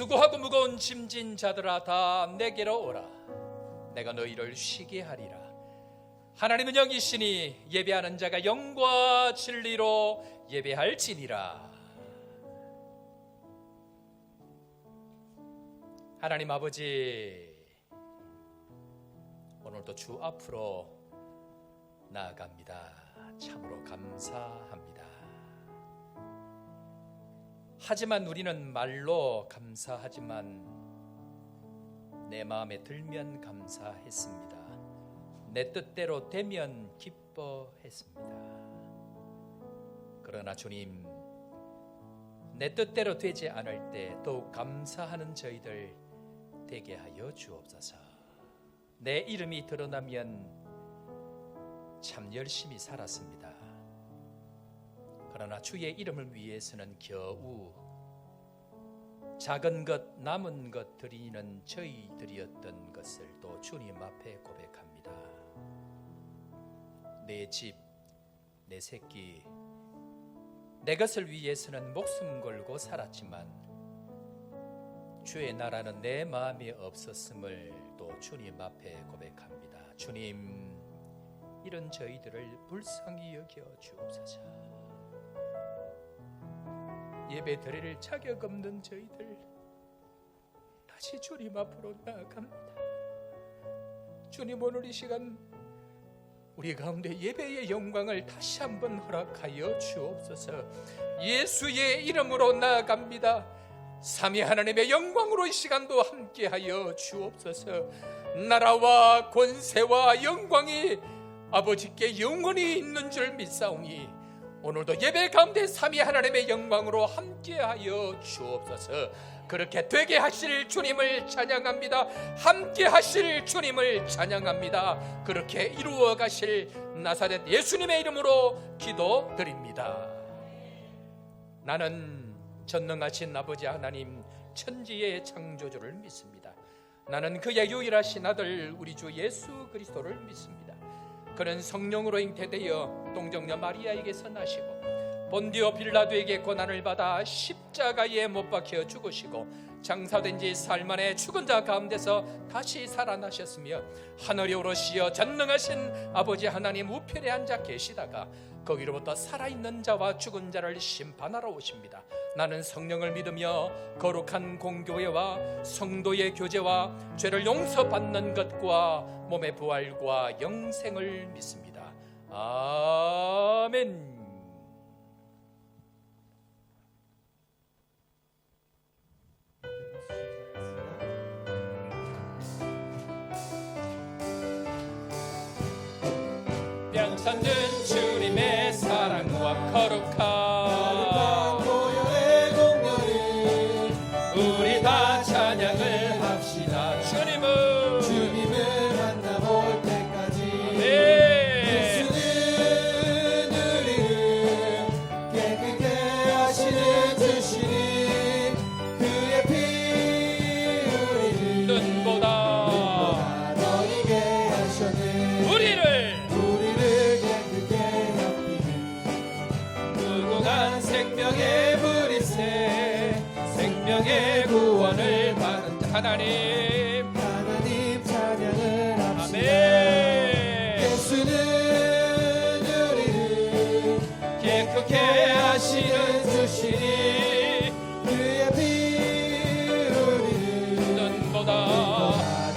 수고하고 무거운 짐진 자들아 다 내게로 오라. 내가 너희를 쉬게 하리라. 하나님은 영이시니 예배하는 자가 영과 진리로 예배할지니라. 하나님 아버지, 오늘도 주 앞으로 나아갑니다. 참으로 감사합니다. 하지만 우리는 말로 감사하지만 내 마음에 들면 감사했습니다. 내 뜻대로 되면 기뻐했습니다. 그러나 주님, 내 뜻대로 되지 않을 때 더욱 감사하는 저희들 되게 하여 주옵소서. 내 이름이 드러나면 참 열심히 살았습니다. 그러나 주의 이름을 위해서는 겨우 작은 것, 남은 것 드리는 저희들이었던 것을 또 주님 앞에 고백합니다. 내 집, 내 새끼, 내 것을 위해서는 목숨 걸고 살았지만 주의 나라는 내 마음에 없었음을 또 주님 앞에 고백합니다. 주님, 이런 저희들을 불쌍히 여겨 주옵소서. 예배 드릴 자격 없는 저희들 다시 주님 앞으로 나아갑니다. 주님, 오늘 이 시간 우리 가운데 예배의 영광을 다시 한번 허락하여 주옵소서. 예수의 이름으로 나아갑니다. 삼위 하나님의 영광으로 이 시간도 함께하여 주옵소서. 나라와 권세와 영광이 아버지께 영원히 있는 줄 믿사오니 오늘도 예배 가운데 삼위 하나님의 영광으로 함께하여 주옵소서. 그렇게 되게 하실 주님을 찬양합니다. 함께 하실 주님을 찬양합니다. 그렇게 이루어 가실 나사렛 예수님의 이름으로 기도드립니다. 나는 전능하신 아버지 하나님, 천지의 창조주를 믿습니다. 나는 그의 유일하신 아들 우리 주 예수 그리스도를 믿습니다. 그는 성령으로 잉태되어 동정녀 마리아에게서 나시고 본디오 빌라도에게 고난을 받아 십자가에 못 박혀 죽으시고 장사된 지 사흘 만에 죽은 자 가운데서 다시 살아나셨으며 하늘에 오르시어 전능하신 아버지 하나님 우편에 앉아 계시다가 거기로부터 살아있는 자와 죽은 자를 심판하러 오십니다. 나는 성령을 믿으며 거룩한 공교회와 성도의 교제와 죄를 용서받는 것과 몸의 부활과 영생을 믿습니다. 아멘. 병찬는 주님의 사랑과 거룩한 고요의 공연을 우리 다 찬양을 합시다. 주님을 만나볼 때까지 예수는 우리를 깨끗게 하시는 주시니 그의 피 우리를 눈보다 너희게 하셨네. 우리를 깨끗게 하시는 무궁한 생명의 불이세 생명의 구원을 받은 하나님 찬양을 합시다. 아멘. 예수는 우리를 깨끗게 하시는 하시는 주시니 그의 피 우리를 눈보다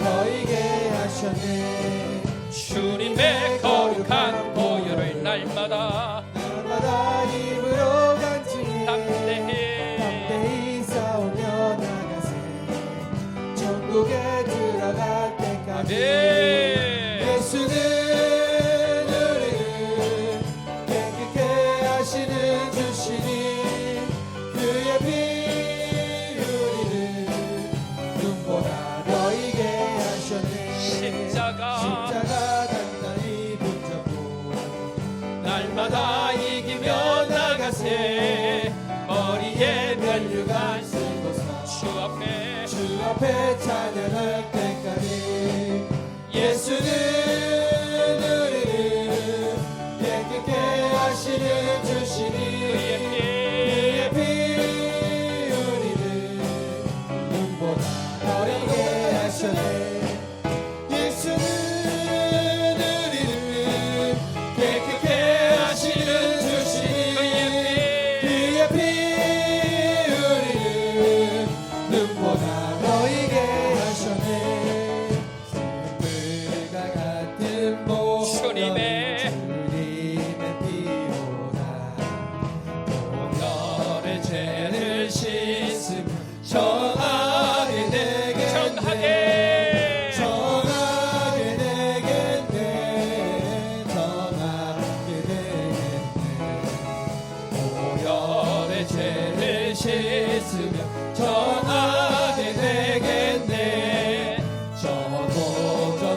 너희게 하셨네. 주님의 거룩한 보혈을 날마다 힘으로 간증해 담대히 싸우며 나가세. 천국에 들어갈 때까지 예수는 우리를 깨끗게 하시는 주시니 그의 피 우리를 눈보다 너희게 하셨네. 십자가 단단히 붙잡고 날마다 이기며 나가세. 머리에 면류관 쓰고서 주 앞에 찬양할 때까지 예수는 우리를 깨끗게 하시는 주시니 그의 피 우리를 하셨네. 예수는 우리를 깨끗게 하시는 주시니 그의 피 우리를 눈보다 너희게 하셨네. 불과 같은 목련 주님의 피보다 너의 죄를 씻으며 정하게 되겠네. 정하게 되겠네. 정하게 되겠네. 오열의 죄를 씻으며 정하게 되겠네. 저도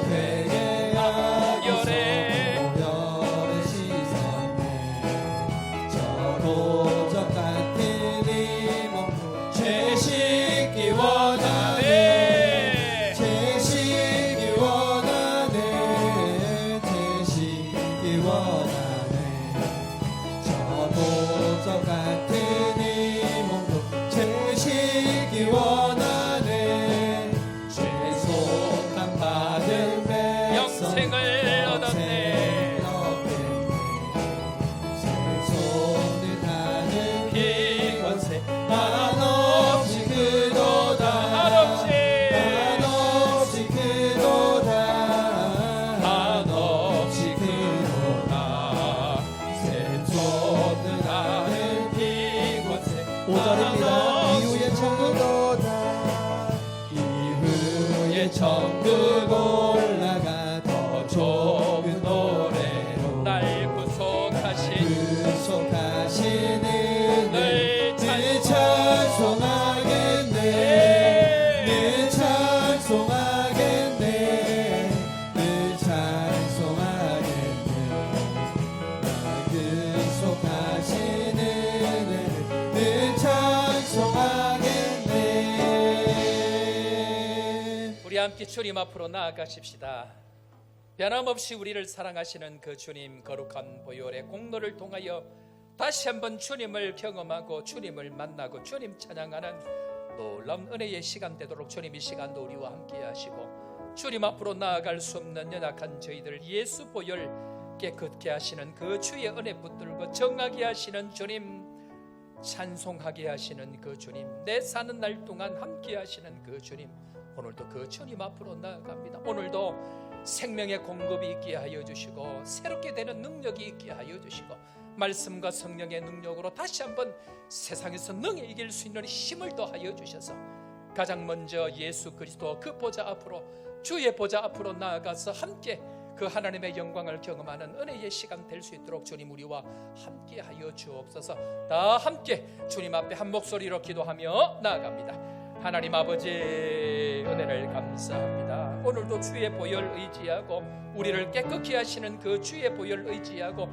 회개하여서 오열을 씻었네. 저도 같은 이 몸 죄 씻기 원하네. 죄 씻기 원하네. 죄 씻기 원하네. 저도 같은 이 몸도 죄 씻기 원하네. 죄송함 받은 백성 영생을 얻었네. 새 손을 다는 비권세 한없이 그도다. 한없이 그도다. 한없이 그도다. 새 손을 다는 비권세 5절입니다. 이후에 천국도다. 이후에 천국 올라가 더 좋은 노래로 날 구속하신 구속하시는 늘 늘 찬송하겠네. 늘 찬송하겠네. 늘 찬송하겠네. 날 구속하시는 늘 찬송하겠네. 우리 함께 주님 앞으로 나아가십시다. 변함없이 우리를 사랑하시는 그 주님 거룩한 보혈의 공로를 통하여 다시 한번 주님을 경험하고 주님을 만나고 주님 찬양하는 놀라운 은혜의 시간 되도록 주님 이 시간도 우리와 함께 하시고 주님 앞으로 나아갈 수 없는 연약한 저희들 예수 보혈 깨끗게 하시는 그 주의 은혜 붙들고 정하게 하시는 주님, 찬송하게 하시는 그 주님, 내 사는 날 동안 함께 하시는 그 주님, 오늘도 그 주님 앞으로 나아갑니다. 오늘도 생명의 공급이 있게 하여 주시고 새롭게 되는 능력이 있게 하여 주시고 말씀과 성령의 능력으로 다시 한번 세상에서 능히 이길 수 있는 힘을 더하여 주셔서 가장 먼저 예수 그리스도 그 보좌 앞으로, 주의 보좌 앞으로 나아가서 함께 그 하나님의 영광을 경험하는 은혜의 시간 될 수 있도록 주님 우리와 함께 하여 주옵소서. 다 함께 주님 앞에 한 목소리로 기도하며 나아갑니다. 하나님 아버지, 은혜를 감사합니다. 오늘도 주의 보혈 의지하고 우리를 깨끗게 하시는 그 주의 보혈 의지하고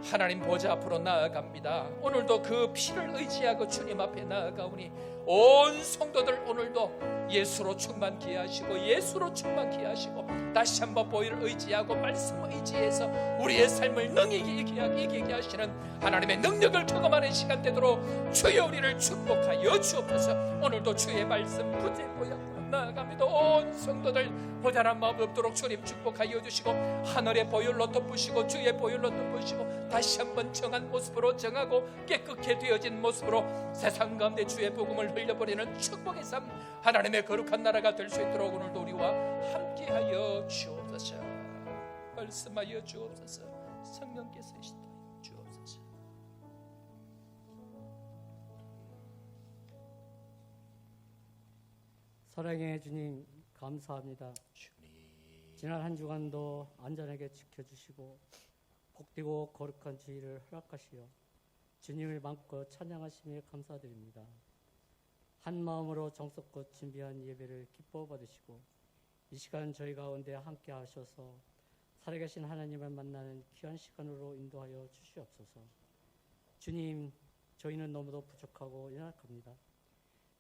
하나님 보좌 앞으로 나아갑니다. 오늘도 그 피를 의지하고 주님 앞에 나아가오니 온 성도들 오늘도 예수로 충만케 하시고 예수로 충만케 하시고 다시 한번 보혈 의지하고 말씀 의지해서 우리의 삶을 능히 이기게 하시는 하나님의 능력을 경험하는 시간 되도록 주여 우리를 축복하여 주옵소서. 오늘도 주의 말씀 구제 보혈 나아갑니다. 온 성도들 보잘한 마음 없도록 주님 축복하여 주시고 하늘의 보혈로 덮으시고 주의 보혈로 덮으시고 다시 한번 정한 모습으로 정하고 깨끗게 되어진 모습으로 세상 가운데 주의 복음을 흘려버리는 축복의 삶, 하나님의 거룩한 나라가 될 수 있도록 오늘도 우리와 함께하여 주옵소서. 말씀하여 주옵소서. 성령께서 인도하여 주옵소서. 사랑의 주님 감사합니다. 지난 한 주간도 안전하게 지켜주시고 복되고 거룩한 주의를 허락하시어 주님을 마음껏 찬양하시며 감사드립니다. 한 마음으로 정성껏 준비한 예배를 기뻐 받으시고 이 시간 저희 가운데 함께 하셔서 살아계신 하나님을 만나는 귀한 시간으로 인도하여 주시옵소서. 주님, 저희는 너무도 부족하고 연약합니다.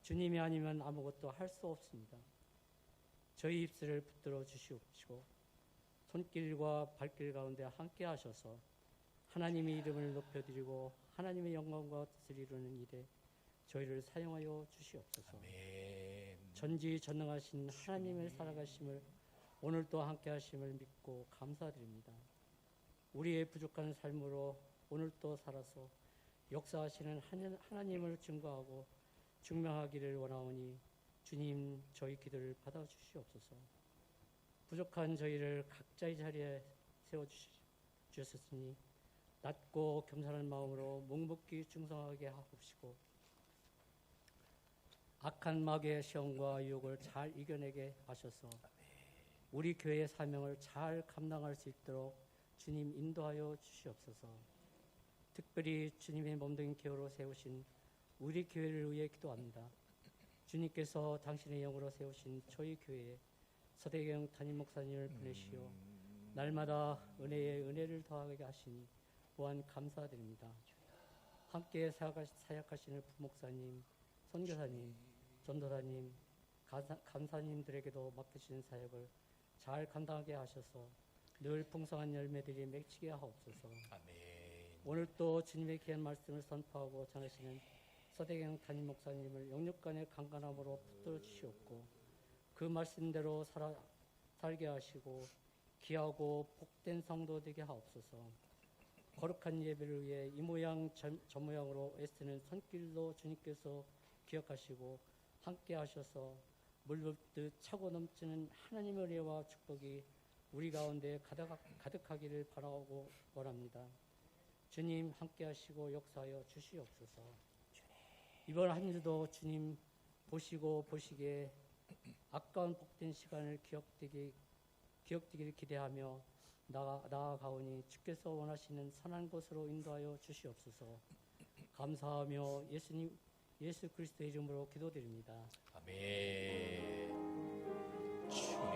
주님이 아니면 아무것도 할 수 없습니다. 저희 입술을 붙들어 주시옵시고 손길과 발길 가운데 함께 하셔서 하나님의 이름을 높여드리고 하나님의 영광과 뜻을 이루는 일에 저희를 사용하여 주시옵소서. 아멘. 전지전능하신 하나님의 살아가심을 오늘도 함께하심을 믿고 감사드립니다. 우리의 부족한 삶으로 오늘도 살아서 역사하시는 하나님을 증거하고 증명하기를 원하오니 주님 저희 기도를 받아주시옵소서. 부족한 저희를 각자의 자리에 세워주셨으니 낮고 겸손한 마음으로 묵묵히 충성하게 하옵시고 악한 마귀의 시험과 유혹을 잘 이겨내게 하셔서 우리 교회의 사명을 잘 감당할 수 있도록 주님 인도하여 주시옵소서. 특별히 주님의 몸된 교회로 세우신 우리 교회를 위해 기도합니다. 주님께서 당신의 영으로 세우신 저희 교회에 서대경 담임 목사님을 보내시어 날마다 은혜에 은혜를 더하게 하시니 무한 감사드립니다. 함께 사역하시는 부목사님, 선교사님, 전도사님, 감사님들에게도 맡기시는 사역을 잘 감당하게 하셔서 늘 풍성한 열매들이 맺히게 하옵소서. 아멘. 오늘 또 주님의 귀한 말씀을 선포하고 전하시는 서대경 담임 목사님을 영육간의 강건함으로 붙들어 주시옵고 그 말씀대로 살게 하시고 귀하고 복된 성도 되게 하옵소서. 거룩한 예배를 위해 이 모양 저 모양으로 애쓰는 손길도 주님께서 기억하시고 함께 하셔서 물붓듯 차고 넘치는 하나님의 은혜와 축복이 우리 가운데 가득하기를 바라고 원합니다. 주님 함께 하시고 역사하여 주시옵소서. 이번 한 주도 주님 보시기에 아까운 복된 시간을 기억되기를 기대하며 나아가오니 주께서 원하시는 선한 곳으로 인도하여 주시옵소서. 감사하며 예수 그리스도의 이름으로 기도드립니다. 아멘. 주님.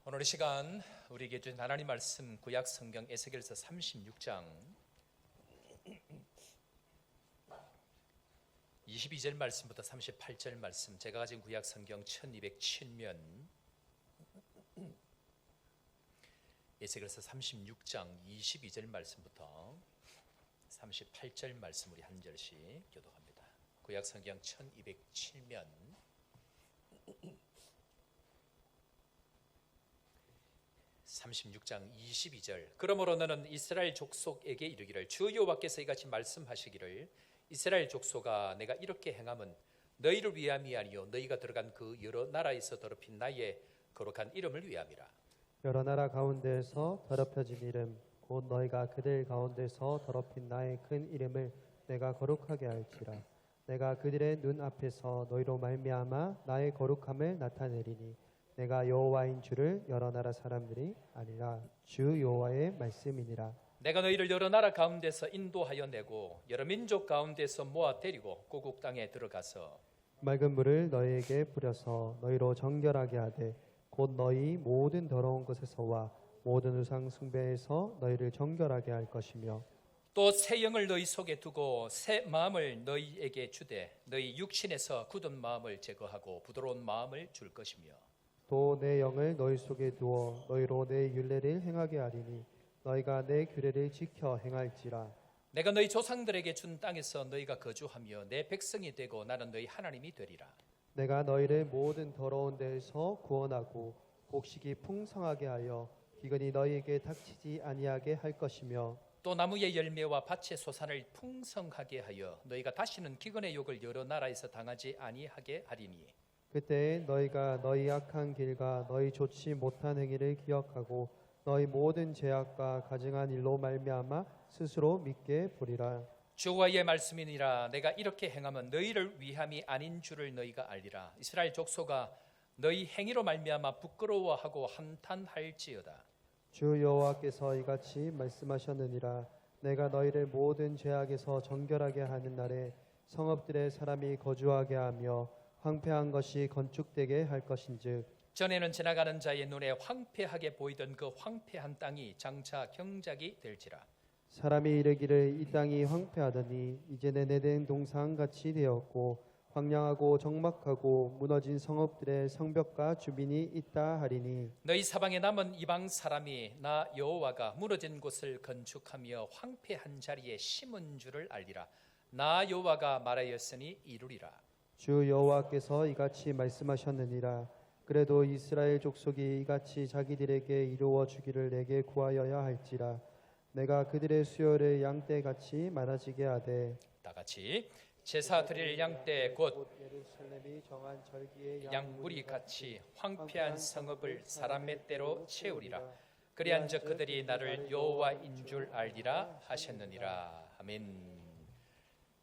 오늘 이 시간 우리에게 주신 하나님 말씀 구약 성경 에스겔서 36장 22절 말씀부터 38절 말씀, 제가 가진 구약 성경 1207면 에스겔서 36장 22절 말씀부터 38절 말씀 우리 한 절씩 교독합니다. 구약 성경 1207면 36장 22절. 그러므로 너는 이스라엘 족속에게 이르기를 주 여호와께서 이같이 말씀하시기를 이스라엘 족속아 내가 이렇게 행함은 너희를 위함이 아니요 너희가 들어간 그 여러 나라에서 더럽힌 나의 거룩한 이름을 위함이라. 여러 나라 가운데에서 더럽혀진 이름 곧 너희가 그들 가운데서 더럽힌 나의 큰 이름을 내가 거룩하게 할지라. 내가 그들의 눈 앞에서 너희로 말미암아 나의 거룩함을 나타내리니 내가 여호와인 줄을 여러 나라 사람들이 아니라 주 여호와의 말씀이니라. 내가 너희를 여러 나라 가운데서 인도하여 내고 여러 민족 가운데서 모아 데리고 고국 땅에 들어가서 맑은 물을 너희에게 뿌려서 너희로 정결하게 하되 곧 너희 모든 더러운 것에서와 모든 우상 숭배에서 너희를 정결하게 할 것이며 또 새 영을 너희 속에 두고 새 마음을 너희에게 주되 너희 육신에서 굳은 마음을 제거하고 부드러운 마음을 줄 것이며 또 내 영을 너희 속에 두어 너희로 내 율례를 행하게 하리니 너희가 내 규례를 지켜 행할지라. 내가 너희 조상들에게 준 땅에서 너희가 거주하며 내 백성이 되고 나는 너희 하나님이 되리라. 내가 너희를 모든 더러운 데에서 구원하고 곡식이 풍성하게 하여 기근이 너희에게 닥치지 아니하게 할 것이며 또 나무의 열매와 밭의 소산을 풍성하게 하여 너희가 다시는 기근의 욕을 여러 나라에서 당하지 아니하게 하리니 그때 너희가 너희 악한 길과 너희 좋지 못한 행위를 기억하고 너희 모든 죄악과 가증한 일로 말미암아 스스로 믿게 보리라. 주와의 말씀이니라. 내가 이렇게 행하면 너희를 위함이 아닌 줄을 너희가 알리라. 이스라엘 족속아 너희 행위로 말미암아 부끄러워하고 한탄할지어다. 주 여호와께서 이같이 말씀하셨느니라. 내가 너희를 모든 죄악에서 정결하게 하는 날에 성읍들의 사람이 거주하게 하며 황폐한 것이 건축되게 할 것인즉 전에는 지나가는 자의 눈에 황폐하게 보이던 그 황폐한 땅이 장차 경작이 될지라. 사람이 이르기를 이 땅이 황폐하더니 이제는 에덴 동산 같이 되었고 황량하고 적막하고 무너진 성읍들의 성벽과 주민이 있다 하리니 너희 사방에 남은 이방 사람이 나 여호와가 무너진 곳을 건축하며 황폐한 자리에 심은 줄을 알리라. 나 여호와가 말하였으니 이루리라. 주 여호와께서 이같이 말씀하셨느니라. 그래도 이스라엘 족속이 이같이 자기들에게 이루어 주기를 내게 구하여야 할지라. 내가 그들의 수요를 양떼같이 많아지게 하되 다 같이 제사 드릴 양떼 곧 예루살렘이 정한 절기의 양무리 같이 황폐한 성읍을 사람의 때로 채우리라. 그리한즉 그들이 나를 여호와인 줄 알리라 하셨느니라. 아멘.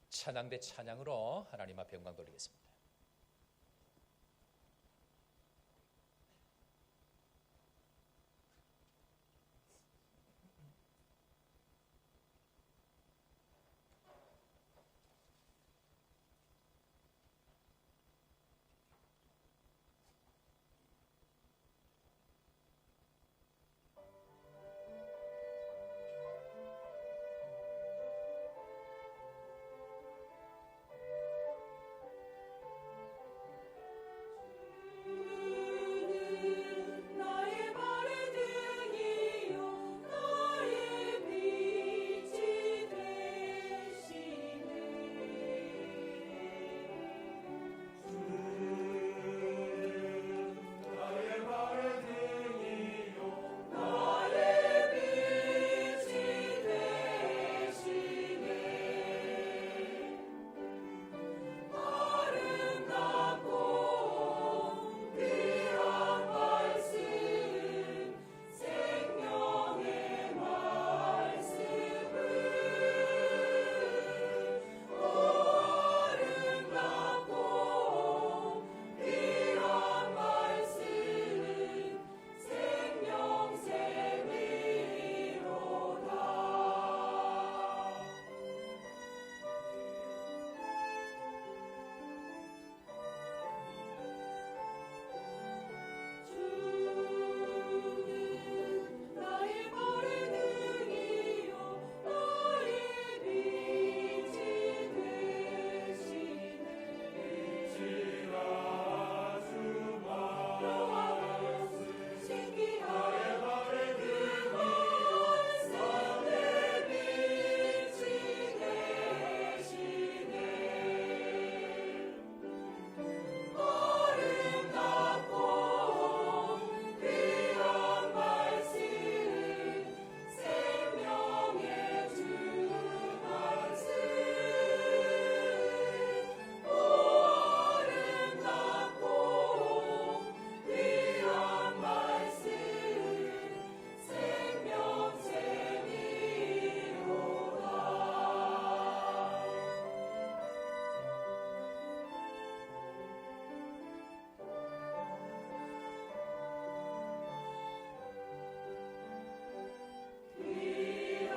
찬양 대 찬양으로 하나님 앞에 영광 돌리겠습니다. 나의 발의 등이요 나의 빛이 되시네. 나의 발의 등이요 나의 빛이 되시네. 아름답고 귀한 말씀 생명의 말씀을 아름답고 귀한 말씀 생명샘이로다. 주는 나의 발의 등이요 나의 빛이 되시네. 빛이라 주마 신기한 나의 발의 등이요 선의 빛이 되시네. 아름답고 귀한 말씀 생명의 주 말씀 아름답고 귀한 말씀 생명샘이로다. 귀한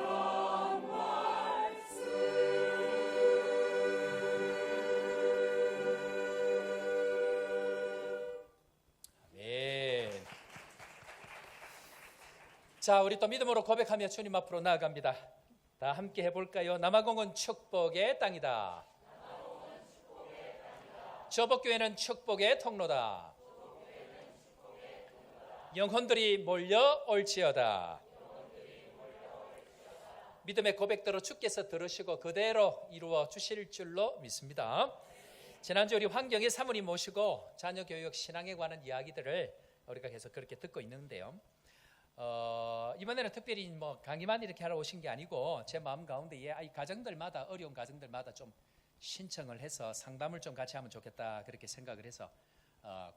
아멘. 자, 우리 또 믿음으로 고백하며 주님 앞으로 나아갑니다. 다 함께 해볼까요? 남아공은 축복의 땅이다. 저복교회는 축복의 통로다. 영혼들이 몰려올지어다. 믿음의 고백대로 주께서 들으시고 그대로 이루어 주실 줄로 믿습니다. 지난주 우리 환경의 사모님 모시고 자녀 교육 신앙에 관한 이야기들을 우리가 계속 그렇게 듣고 있는데요. 이번에는 특별히 뭐 강의만 이렇게 하러 오신 게 아니고 제 마음 가운데에 이 가정들마다 어려운 가정들마다 좀 신청을 해서 상담을 좀 같이 하면 좋겠다 그렇게 생각을 해서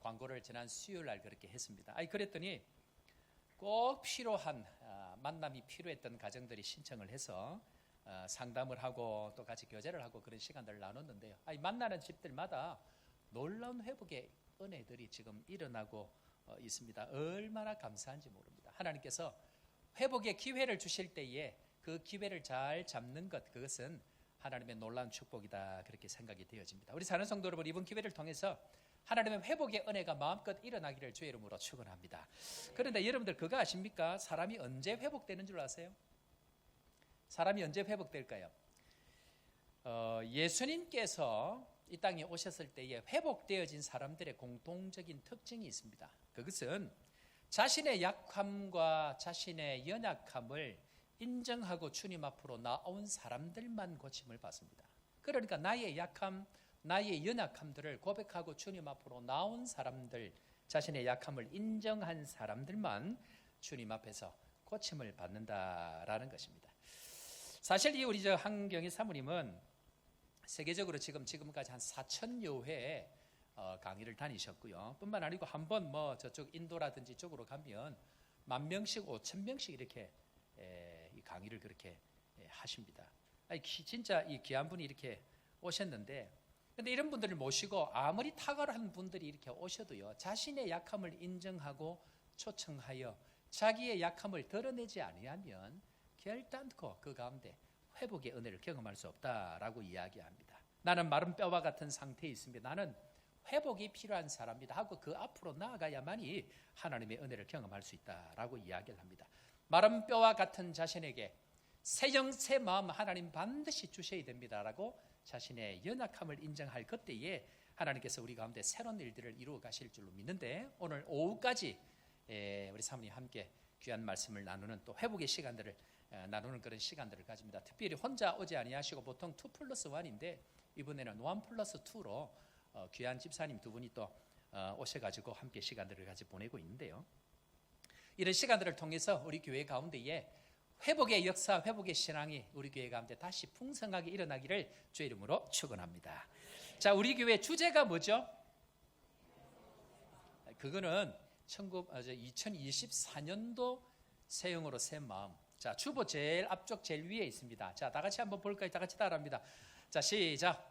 광고를 지난 수요일 날 그렇게 했습니다. 그랬더니 꼭 필요한 만남이 필요했던 가정들이 신청을 해서 상담을 하고 또 같이 교제를 하고 그런 시간들을 나눴는데요. 만나는 집들마다 놀라운 회복의 은혜들이 지금 일어나고 있습니다. 얼마나 감사한지 모릅니다. 하나님께서 회복의 기회를 주실 때에 그 기회를 잘 잡는 것, 그것은 하나님의 놀라운 축복이다, 그렇게 생각이 되어집니다. 우리 사는 성도 여러분, 이번 기회를 통해서 하나님의 회복의 은혜가 마음껏 일어나기를 주의 이름으로 축원합니다. 그런데 여러분들 그거 아십니까? 사람이 언제 회복되는 줄 아세요? 사람이 언제 회복될까요? 예수님께서 이 땅에 오셨을 때에 회복되어진 사람들의 공통적인 특징이 있습니다. 그것은 자신의 약함과 자신의 연약함을 인정하고 주님 앞으로 나온 사람들만 고침을 받습니다. 그러니까 나의 약함, 나의 연약함들을 고백하고 주님 앞으로 나온 사람들, 자신의 약함을 인정한 사람들만 주님 앞에서 고침을 받는다라는 것입니다. 사실 이 우리 한경희 사모님은 세계적으로 지금까지 한 4,000여 회 강의를 다니셨고요. 뿐만 아니고 한번 저쪽 인도라든지 쪽으로 가면 10,000명씩 5,000명씩 이렇게 이 강의를 그렇게 하십니다. 진짜 이 귀한 분이 이렇게 오셨는데, 근데 이런 분들을 모시고 아무리 탁월한 분들이 이렇게 오셔도요, 자신의 약함을 인정하고 초청하여 자기의 약함을 드러내지 아니하면 결단코 그 가운데 회복의 은혜를 경험할 수 없다라고 이야기합니다. 나는 마른 뼈와 같은 상태에 있습니다. 나는 회복이 필요한 사람이다 하고 그 앞으로 나아가야만이 하나님의 은혜를 경험할 수 있다라고 이야기를 합니다. 마른 뼈와 같은 자신에게 새 영 새 마음 하나님 반드시 주셔야 됩니다라고 자신의 연약함을 인정할 그때에 하나님께서 우리 가운데 새로운 일들을 이루어 가실 줄로 믿는데, 오늘 오후까지 우리 사모님 함께 귀한 말씀을 나누는 또 회복의 시간들을 나누는 그런 시간들을 가집니다. 특별히 혼자 오지 아니하시고 보통 2+1인데 이번에는 1+2로 귀한 집사님 두 분이 또 오셔가지고 함께 시간들을 같이 보내고 있는데요. 이런 시간들을 통해서 우리 교회 가운데에 회복의 역사, 회복의 신앙이 우리 교회 가운데 다시 풍성하게 일어나기를 주의 이름으로 축원합니다. 자, 우리 교회 주제가 뭐죠? 그거는 2024년도 새 영으로 새 마음. 자, 주보 제일 앞쪽 제일 위에 있습니다. 자, 다 같이 한번 볼까요? 다 같이 따라합니다. 자, 시작.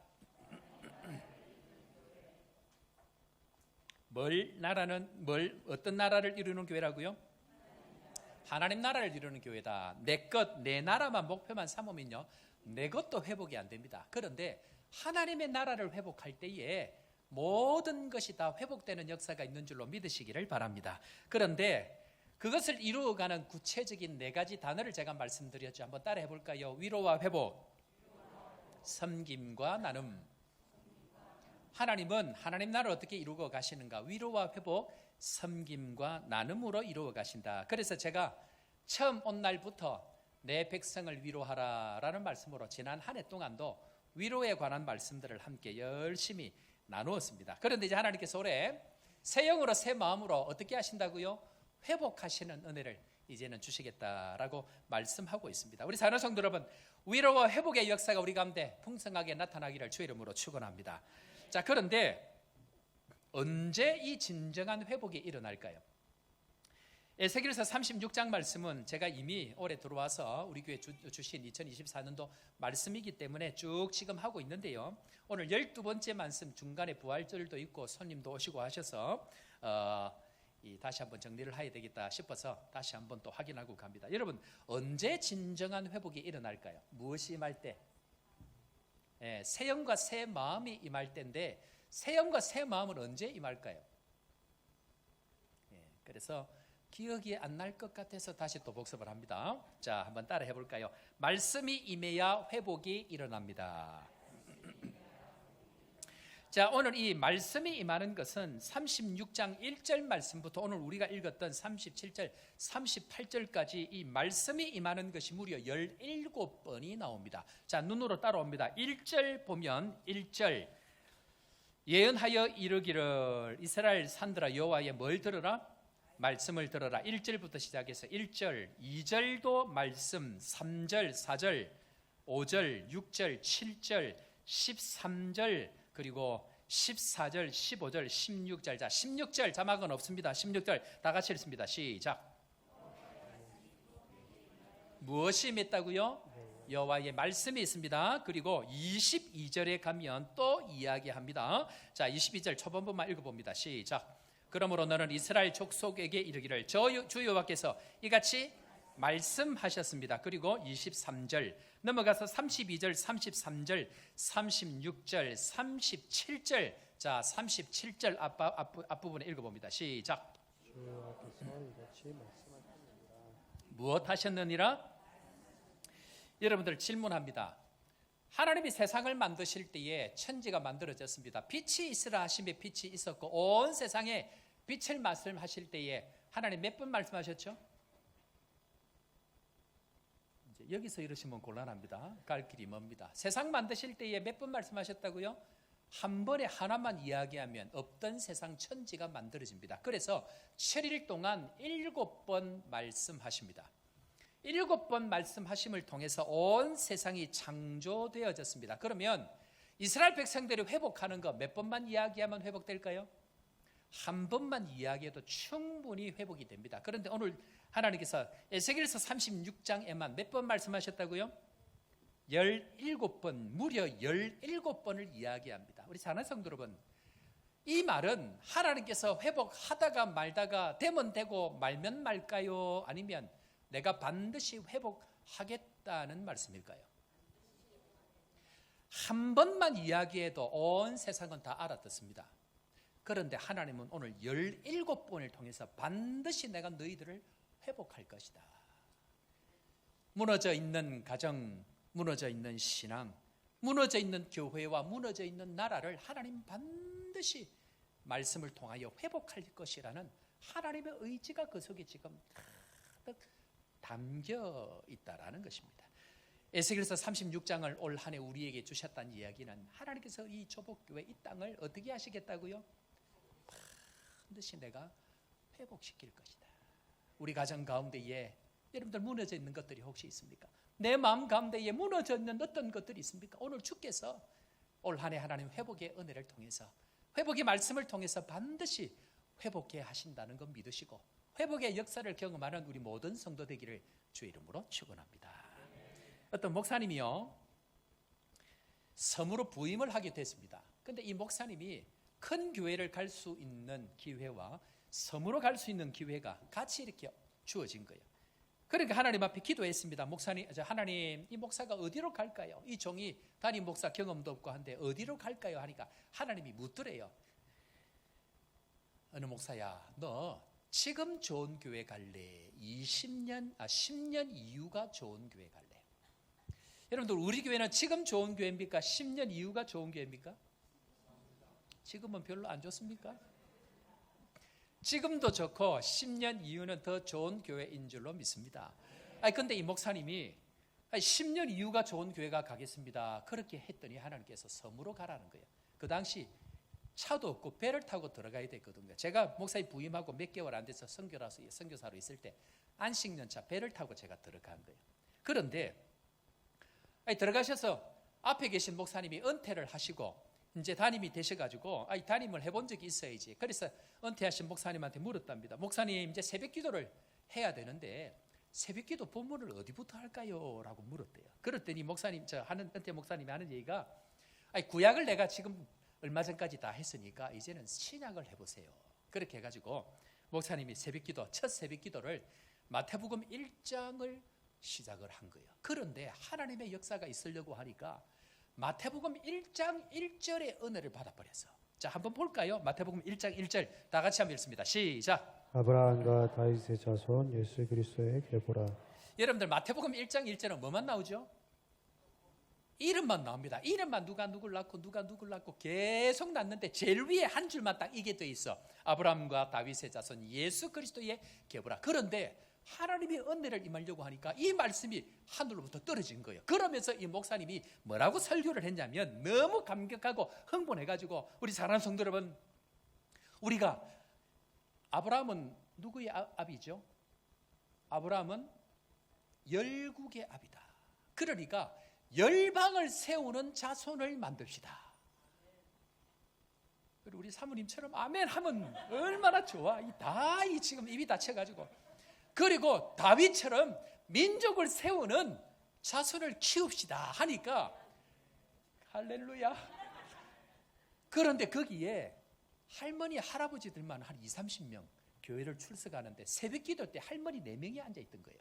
어떤 나라를 이루는 교회라고요? 하나님 나라를 이루는 교회다. 내 나라만 목표만 삼으면요, 내 것도 회복이 안 됩니다. 그런데 하나님의 나라를 회복할 때에 모든 것이 다 회복되는 역사가 있는 줄로 믿으시기를 바랍니다. 그런데 그것을 이루어가는 구체적인 4가지 단어를 제가 말씀드렸죠. 한번 따라해 볼까요? 위로와 회복, 섬김과 나눔. 하나님은 하나님 나라를 어떻게 이루어 가시는가? 위로와 회복, 섬김과 나눔으로 이루어 가신다. 그래서 제가 처음 온 날부터 내 백성을 위로하라라는 말씀으로 지난 한 해 동안도 위로에 관한 말씀들을 함께 열심히 나누었습니다. 그런데 이제 하나님께서 올해 새 영으로 새 마음으로 어떻게 하신다고요? 회복하시는 은혜를 이제는 주시겠다라고 말씀하고 있습니다. 우리 사랑하는 성도 여러분, 위로와 회복의 역사가 우리 가운데 풍성하게 나타나기를 주의 이름으로 축원합니다. 자, 그런데 언제 이 진정한 회복이 일어날까요? 에스겔서 36장 말씀은 제가 이미 올해 들어와서 우리 교회 주신 2024년도 말씀이기 때문에 쭉 지금 하고 있는데요. 오늘 12번째 말씀 중간에 부활절도 있고 손님도 오시고 하셔서 다시 한번 정리를 해야 되겠다 싶어서 다시 한번 또 확인하고 갑니다. 여러분, 언제 진정한 회복이 일어날까요? 무엇이 임할 때? 새 영과 새 마음이 임할 때인데, 새 영과 새 마음은 언제 임할까요? 그래서 기억이 안 날 것 같아서 다시 또 복습을 합니다. 자, 한번 따라 해볼까요? 말씀이 임해야 회복이 일어납니다. 자, 오늘 이 말씀이 임하는 것은 36장 1절 말씀부터 오늘 우리가 읽었던 37절, 38절까지 이 말씀이 임하는 것이 무려 17번이 나옵니다. 자, 눈으로 따라옵니다. 1절 보면 1절, 예언하여 이르기를 이스라엘 산들아 여호와의 뭘 들으라? 말씀을 들어라. 1절부터 시작해서 1절, 2절도 말씀, 3절, 4절, 5절, 6절, 7절, 13절, 그리고 14절, 15절, 16절. 자, 16절 자막은 없습니다. 16절 다 같이 읽습니다. 시작. 무엇이 맺다고요? 여호와의 말씀이 있습니다. 그리고 22절에 가면 또 이야기합니다. 자, 22절 초반부만 읽어봅니다. 시작. 그러므로 너는 이스라엘 족속에게 이르기를 주 여호와께서 이같이 말씀하셨습니다. 그리고 23절 넘어가서 32절, 33절, 36절, 37절. 자, 37절 앞부분에 읽어봅니다. 시작. 주 앞에서 이같이 말씀하셨느니라. 무엇 하셨느니라? 여러분들 질문합니다. 하나님이 세상을 만드실 때에 천지가 만들어졌습니다. 빛이 있으라 하심에 빛이 있었고 온 세상에 빛을 말씀하실 때에 하나님 몇 번 말씀하셨죠? 이제 여기서 이러시면 곤란합니다. 갈 길이 멉니다. 세상 만드실 때에 몇 번 말씀하셨다고요? 한 번에 하나만 이야기하면 없던 세상 천지가 만들어집니다. 그래서 7일 동안 7번 말씀하십니다. 7번 말씀하심을 통해서 온 세상이 창조되어졌습니다. 그러면 이스라엘 백성들이 회복하는 거 몇 번만 이야기하면 회복될까요? 한 번만 이야기해도 충분히 회복이 됩니다. 그런데 오늘 하나님께서 에스겔서 36장에만 몇 번 말씀하셨다고요? 17번, 무려 17번을 이야기합니다. 우리 사랑하는 성도 여러분, 이 말은 하나님께서 회복하다가 말다가 되면 되고 말면 말까요? 아니면 내가 반드시 회복하겠다는 말씀일까요? 한 번만 이야기해도 온 세상은 다 알아듣습니다. 그런데 하나님은 오늘 17번을 통해서 반드시 내가 너희들을 회복할 것이다. 무너져 있는 가정, 무너져 있는 신앙, 무너져 있는 교회와 무너져 있는 나라를 하나님 반드시 말씀을 통하여 회복할 것이라는 하나님의 의지가 그 속에 지금 담겨 있다라는 것입니다. 에스겔서 36장을 올 한 해 우리에게 주셨다는 이야기는 하나님께서 이 조복교회 이 땅을 어떻게 하시겠다고요? 반드시 내가 회복시킬 것이다. 우리 가정 가운데에 여러분들 무너져 있는 것들이 혹시 있습니까? 내 마음 가운데에 무너져 있는 어떤 것들이 있습니까? 오늘 주께서 올 한 해 하나님 회복의 은혜를 통해서 회복의 말씀을 통해서 반드시 회복해 하신다는 것 믿으시고 회복의 역사를 경험하는 우리 모든 성도 되기를 주의 이름으로 축원합니다. 어떤 목사님이요 섬으로 부임을 하게 됐습니다. 그런데 이 목사님이 큰 교회를 갈 수 있는 기회와 섬으로 갈 수 있는 기회가 같이 이렇게 주어진 거예요. 그러니까 하나님 앞에 기도했습니다. 하나님, 이 목사가 어디로 갈까요? 이 종이 담임 목사 경험도 없고 한데 어디로 갈까요? 하니까 하나님이 묻더래요. 어느 목사야, 너 지금 좋은 교회 갈래? 10년 이후가 좋은 교회 갈래? 여러분들 우리 교회는 지금 좋은 교회입니까? 10년 이후가 좋은 교회입니까? 지금은 별로 안 좋습니까? 지금도 좋고 10년 이후는 더 좋은 교회인 줄로 믿습니다. 근데 이 목사님이 10년 이후가 좋은 교회가 가겠습니다. 그렇게 했더니 하나님께서 섬으로 가라는 거예요. 그 당시 차도 없고 배를 타고 들어가야 됐거든요. 제가 목사님 부임하고 몇 개월 안 돼서 선교사로 있을 때 안식년차 배를 타고 제가 들어간 거예요. 그런데 들어가셔서 앞에 계신 목사님이 은퇴를 하시고 이제 담임이 되셔가지고 담임을 해본 적이 있어야지. 그래서 은퇴하신 목사님한테 물었답니다. 목사님, 이제 새벽기도를 해야 되는데 새벽기도 본문을 어디부터 할까요? 라고 물었대요. 그랬더니 목사님, 은퇴 목사님이 하는 얘기가 구약을 내가 지금 얼마 전까지 다 했으니까 이제는 신약을 해보세요. 그렇게 해가지고 목사님이 첫 새벽기도를 마태복음 1장을 시작을 한 거예요. 그런데 하나님의 역사가 있으려고 하니까 마태복음 1장 1절의 은혜를 받아버렸어. 자, 한번 볼까요? 마태복음 1장 1절 다 같이 한번 읽습니다. 시작. 아브라함과 다윗의 자손 예수 그리스도의 계보라. 여러분들 마태복음 1장 1절은 뭐만 나오죠? 이름만 나옵니다. 이름만 누가 누굴 낳고 계속 낳는데 제일 위에 한 줄만 딱 이게 돼 있어. 아브라함과 다윗의 자손 예수 그리스도의 계보라. 그런데 하나님의 은혜를 임하려고 하니까 이 말씀이 하늘로부터 떨어진 거예요. 그러면서 이 목사님이 뭐라고 설교를 했냐면 너무 감격하고 흥분해가지고 우리 사랑하는 성도 여러분, 우리가 아브라함은 누구의 아비죠? 아브라함은 열국의 아비다. 그러니까 열방을 세우는 자손을 만듭시다. 우리 사모님처럼 아멘 하면 얼마나 좋아. 지금 입이 다쳐가지고. 그리고 다윗처럼 민족을 세우는 자손을 키웁시다 하니까 할렐루야. 그런데 거기에 할머니 할아버지들만 한 20-30명 교회를 출석하는데 새벽기도 때 할머니 4명이 앉아있던 거예요.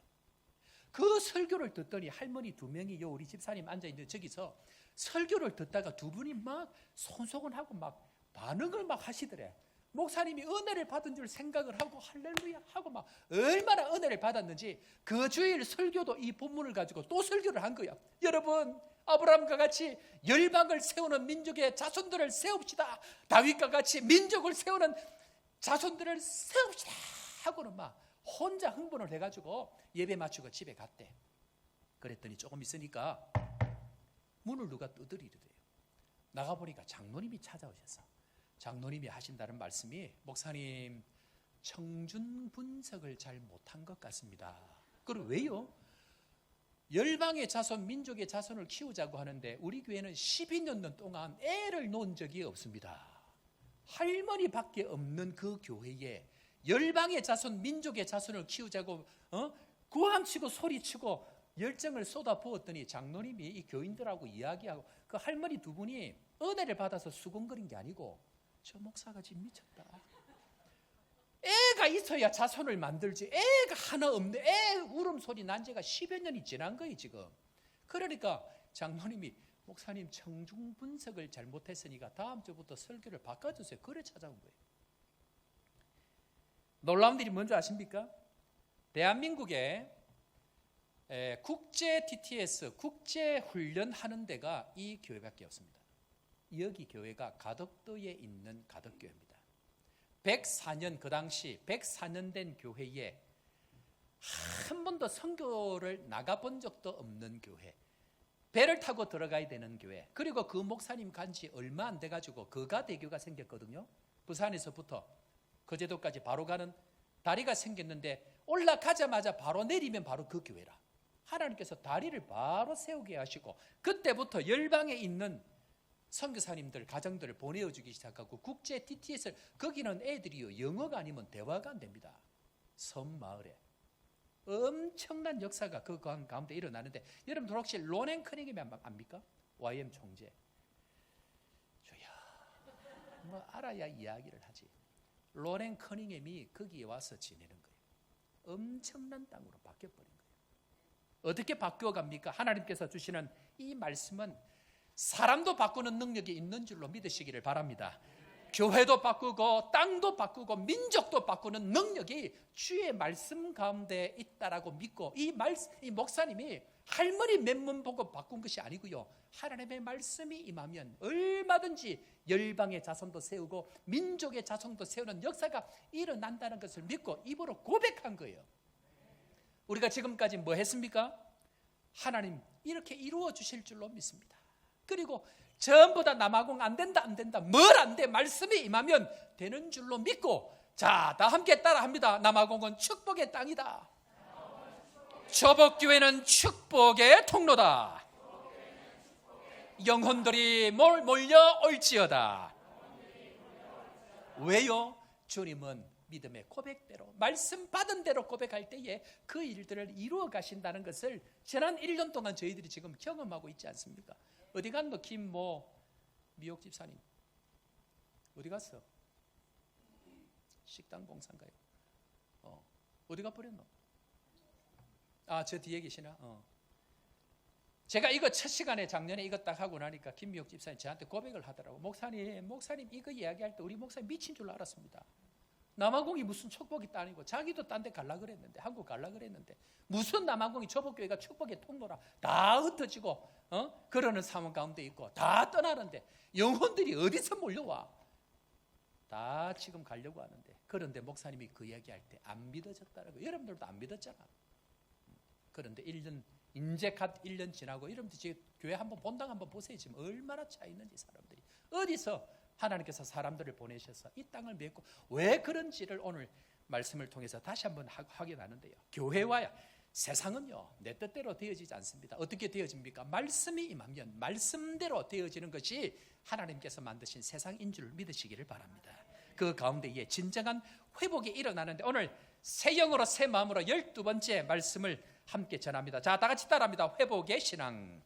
그 설교를 듣더니 할머니 두 명이 요 우리 집사님 앉아있는 저기서 설교를 듣다가 두 분이 막 손소곤하고 막 반응을 막 하시더래. 목사님이 은혜를 받은 줄 생각을 하고 할렐루야 하고 막 얼마나 은혜를 받았는지 그 주일 설교도 이 본문을 가지고 또 설교를 한 거야. 여러분, 아브라함과 같이 열방을 세우는 민족의 자손들을 세웁시다. 다윗과 같이 민족을 세우는 자손들을 세웁시다 하고는 막 혼자 흥분을 해가지고 예배 마치고 집에 갔대. 그랬더니 조금 있으니까 문을 누가 두드리더래요. 나가보니까 장로님이 찾아오셔서 장로님이 하신다는 말씀이, 목사님 청준 분석을 잘 못한 것 같습니다. 그리고 왜요? 열방의 자손, 민족의 자손을 키우자고 하는데 우리 교회는 12년 동안 애를 놓은 적이 없습니다. 할머니밖에 없는 그 교회에 열방의 자손, 민족의 자손을 키우자고 고함치고 소리치고 열정을 쏟아부었더니 장로님이 이 교인들하고 이야기하고 그 할머니 두 분이 은혜를 받아서 수군거린 게 아니고, 저 목사가 지금 미쳤다. 애가 있어야 자손을 만들지, 애가 하나 없네. 애 울음소리 난 지가 10여 년이 지난 거예요 지금. 그러니까 장로님이 목사님 청중 분석을 잘못했으니까 다음 주부터 설교를 바꿔주세요. 그래 찾아온 거예요. 놀라운 일이 뭔지 아십니까? 대한민국에 국제 TTS, 국제 훈련하는 데가 이 교회밖에 없습니다. 여기 교회가 가덕도에 있는 가덕교회입니다. 104년, 그 당시 104년 된 교회에 한 번도 선교를 나가본 적도 없는 교회, 배를 타고 들어가야 되는 교회, 그리고 그 목사님 간지 얼마 안 돼가지고 거가대교가 생겼거든요. 부산에서부터 거제도까지 바로 가는 다리가 생겼는데 올라가자마자 바로 내리면 바로 그 교회라. 하나님께서 다리를 바로 세우게 하시고 그때부터 열방에 있는 선교사님들, 가정들을 보내어주기 시작하고 국제 TTS를, 거기는 애들이요 영어가 아니면 대화가 안 됩니다. 섬 마을에 엄청난 역사가 그 가운데 일어나는데, 여러분들 혹시 로넨 커닝햄 압니까? YM 총재. 주야, 뭐 알아야 이야기를 하지. 로넨 커닝햄이 거기에 와서 지내는 거예요. 엄청난 땅으로 바뀌어버린 거예요. 어떻게 바뀌어갑니까? 하나님께서 주시는 이 말씀은 사람도 바꾸는 능력이 있는 줄로 믿으시기를 바랍니다. 교회도 바꾸고 땅도 바꾸고 민족도 바꾸는 능력이 주의 말씀 가운데 있다라고 믿고, 이 목사님이 할머니 맨몸 보고 바꾼 것이 아니고요, 하나님의 말씀이 임하면 얼마든지 열방의 자손도 세우고 민족의 자손도 세우는 역사가 일어난다는 것을 믿고 입으로 고백한 거예요. 우리가 지금까지 뭐 했습니까? 하나님 이렇게 이루어 주실 줄로 믿습니다. 그리고 전부 다 남아공 안 된다 뭘 안 돼, 말씀이 임하면 되는 줄로 믿고, 자, 다 함께 따라 합니다. 남아공은 축복의 땅이다. 조복교회는 축복의 통로다. 영혼들이 몰려올지어다. 왜요? 주님은 믿음의 고백대로, 말씀 받은 대로 고백할 때에 그 일들을 이루어 가신다는 것을 지난 1년 동안 저희들이 지금 경험하고 있지 않습니까? 어디 갔노? 미옥 집사님 어디 갔어? 식당 공사인가요? 어디 가버렸노? 아, 저 뒤에 계시나? 제가 이거 첫 시간에 작년에 이거 딱 하고 나니까 김미옥 집사님 저한테 고백을 하더라고. 목사님 이거 이야기할 때 우리 목사님 미친 줄 알았습니다. 남아공이 무슨 축복이 땅이고 자기도 딴 데 갈라 그랬는데, 한국 갈라 그랬는데 무슨 남아공이 조복교회가 축복의 통로라 다 흩어지고 그러는 상황 가운데 있고 다 떠나는데 영혼들이 어디서 몰려와? 다 지금 가려고 하는데, 그런데 목사님이 그 이야기할 때 안 믿어졌다라고. 여러분들도 안 믿었잖아. 그런데 1년 이제 갓 1년 지나고, 여러분들 지금 교회 한번 본당 한번 보세요. 지금 얼마나 차 있는지. 사람들이 어디서 하나님께서 사람들을 보내셔서 이 땅을 맺고, 왜 그런지를 오늘 말씀을 통해서 다시 한번 확인하는데요. 교회와 세상은요 내 뜻대로 되어지지 않습니다. 어떻게 되어집니까? 말씀이 임하면 말씀대로 되어지는 것이 하나님께서 만드신 세상인 줄 믿으시기를 바랍니다. 그 가운데에 진정한 회복이 일어나는데, 오늘 새 영으로 새 마음으로 12번째 말씀을 함께 전합니다. 자, 다 같이 따라합니다. 회복의 신앙.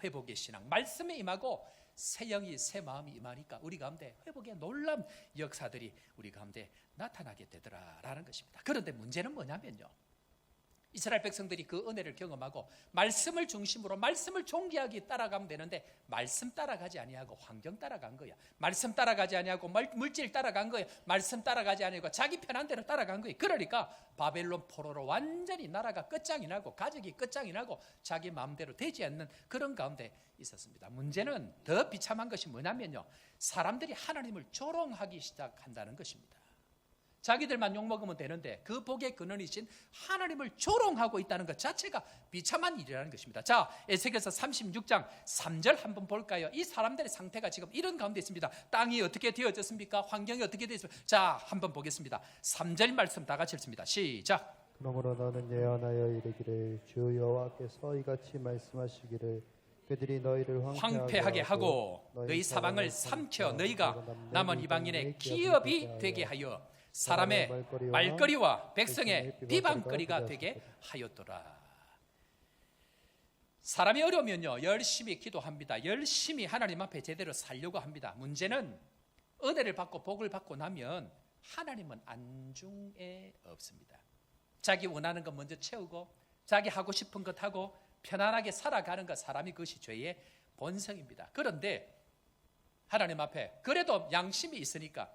회복의 신앙. 말씀에 임하고 새 영이 새 마음이 임하니까 우리 가운데 회복의 놀라운 역사들이 우리 가운데 나타나게 되더라라는 것입니다. 그런데 문제는 뭐냐면요, 이스라엘 백성들이 그 은혜를 경험하고 말씀을 중심으로 말씀을 존귀하게 따라가면 되는데 말씀 따라가지 아니하고 환경 따라간 거야. 말씀 따라가지 아니하고 물질 따라간 거야. 말씀 따라가지 아니하고 자기 편한 대로 따라간 거야. 그러니까 바벨론 포로로 완전히 나라가 끝장이 나고 가족이 끝장이 나고 자기 마음대로 되지 않는 그런 가운데 있었습니다. 문제는 더 비참한 것이 뭐냐면요, 사람들이 하나님을 조롱하기 시작한다는 것입니다. 자기들만 욕먹으면 되는데 그 복의 근원이신 하나님을 조롱하고 있다는 것 자체가 비참한 일이라는 것입니다. 자, 에스겔서 36장 3절 한번 볼까요? 이 사람들의 상태가 지금 이런 가운데 있습니다. 땅이 어떻게 되어졌습니까? 환경이 어떻게 되었습니까? 자, 한번 보겠습니다. 3절 말씀 다 같이 읽습니다. 시작. 그러므로 너는 예언하여 이르기를 주 여호와께서 이같이 말씀하시기를 그들이 너희를 황폐하게 하고 너희 사방을 삼켜 너희가 남은 이방인의 기업이 되게 하여 사람의 말거리와 백성의 비방거리가 되게 하였더라. 사람이 어려우면요 열심히 기도합니다. 열심히 하나님 앞에 제대로 살려고 합니다. 문제는 은혜를 받고 복을 받고 나면 하나님은 안중에 없습니다. 자기 원하는 것 먼저 채우고 자기 하고 싶은 것 하고 편안하게 살아가는 것, 사람이 그것이 죄의 본성입니다. 그런데 하나님 앞에 그래도 양심이 있으니까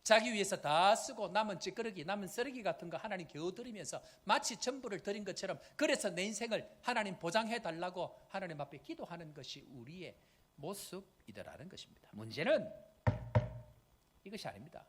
자기 위해서 다 쓰고 남은 찌끄러기 남은 쓰레기 같은 거 하나님 겨우 드리면서 마치 전부를 드린 것처럼, 그래서 내 인생을 하나님 보장해 달라고 하나님 앞에 기도하는 것이 우리의 모습이더라는 것입니다. 문제는 이것이 아닙니다.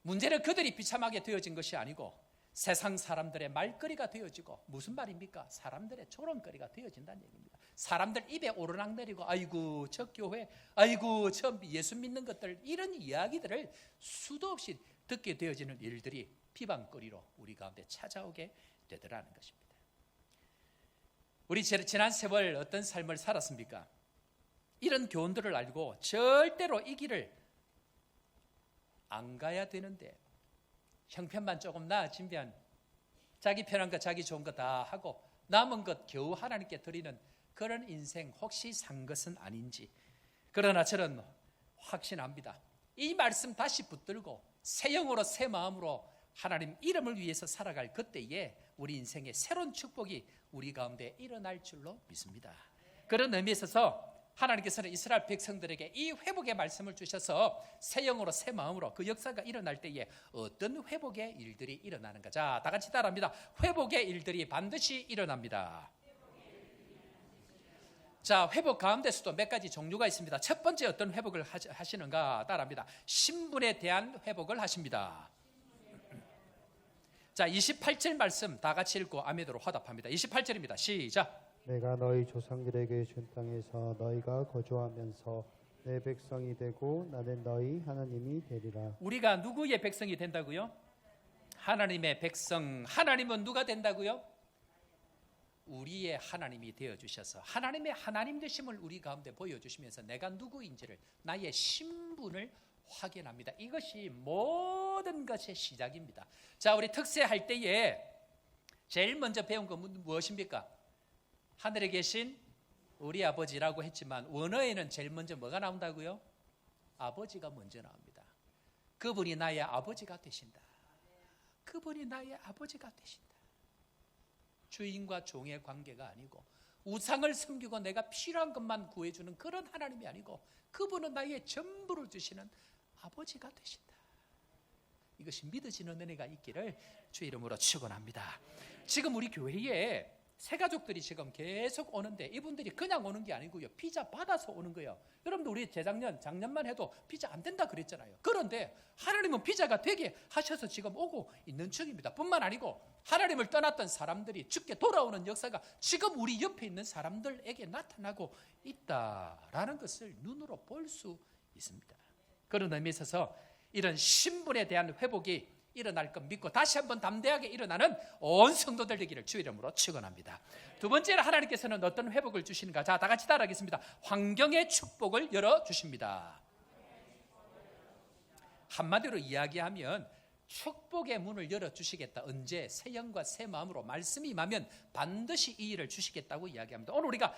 문제는 그들이 비참하게 되어진 것이 아니고 세상 사람들의 말거리가 되어지고, 무슨 말입니까? 사람들의 조롱거리가 되어진다는 얘기입니다. 사람들 입에 오르락내리고 아이고 저 교회, 아이고 저 예수 믿는 것들, 이런 이야기들을 수도 없이 듣게 되어지는 일들이 비방거리로 우리 가운데 찾아오게 되더라는 것입니다. 우리 지난 세월 어떤 삶을 살았습니까? 이런 교훈들을 알고 절대로 이 길을 안 가야 되는데 형편만 조금 나아지면 자기 편한 거 자기 좋은 거 다 하고 남은 것 겨우 하나님께 드리는 그런 인생 혹시 산 것은 아닌지. 그러나 저는 확신합니다. 이 말씀 다시 붙들고 새 영으로 새 마음으로 하나님 이름을 위해서 살아갈 그때에 우리 인생의 새로운 축복이 우리 가운데 일어날 줄로 믿습니다. 그런 의미에 있어서 하나님께서는 이스라엘 백성들에게 이 회복의 말씀을 주셔서 새 영으로 새 마음으로 그 역사가 일어날 때에 어떤 회복의 일들이 일어나는가. 자, 다 같이 따라합니다. 회복의 일들이 반드시 일어납니다. 자, 회복 가운데서도 몇 가지 종류가 있습니다. 첫 번째 어떤 회복을 하시는가 따라합니다. 신분에 대한 회복을 하십니다. 자, 28절 말씀 다 같이 읽고 아멘으로 화답합니다. 28절입니다. 시작. 내가 너희 조상들에게 준 땅에서 너희가 거주하면서 내 백성이 되고 나는 너희 하나님이 되리라. 우리가 누구의 백성이 된다고요? 하나님의 백성. 하나님은 누가 된다고요? 우리의 하나님이 되어주셔서 하나님의 하나님 되심을 우리 가운데 보여주시면서 내가 누구인지를, 나의 신분을 확인합니다. 이것이 모든 것의 시작입니다. 자, 우리 특세할 때에 제일 먼저 배운 건 무엇입니까? 하늘에 계신 우리 아버지라고 했지만 원어에는 제일 먼저 뭐가 나온다고요? 아버지가 먼저 나옵니다. 그분이 나의 아버지가 되신다. 그분이 나의 아버지가 되신다. 주인과 종의 관계가 아니고 우상을 섬기고 내가 필요한 것만 구해주는 그런 하나님이 아니고 그분은 나의 전부를 주시는 아버지가 되신다. 이것이 믿어지는 은혜가 있기를 주의 이름으로 축원합니다. 지금 우리 교회에 새 가족들이 지금 계속 오는데 이분들이 그냥 오는 게 아니고요, 비자 받아서 오는 거예요. 여러분들 우리 작년만 해도 비자 안 된다 그랬잖아요. 그런데 하나님은 비자가 되게 하셔서 지금 오고 있는 중입니다. 뿐만 아니고 하나님을 떠났던 사람들이 죽게 돌아오는 역사가 지금 우리 옆에 있는 사람들에게 나타나고 있다라는 것을 눈으로 볼 수 있습니다. 그런 의미에 있어서 이런 신분에 대한 회복이 일어날 것 믿고 다시 한번 담대하게 일어나는 온 성도들 되기를 주의 이름으로 축원합니다. 두 번째는 하나님께서는 어떤 회복을 주시는가. 자, 다 같이 따라하겠습니다. 환경의 축복을 열어주십니다. 한마디로 이야기하면 축복의 문을 열어주시겠다. 언제? 새 영과 새 마음으로 말씀이 임하면 반드시 이 일을 주시겠다고 이야기합니다. 오늘 우리가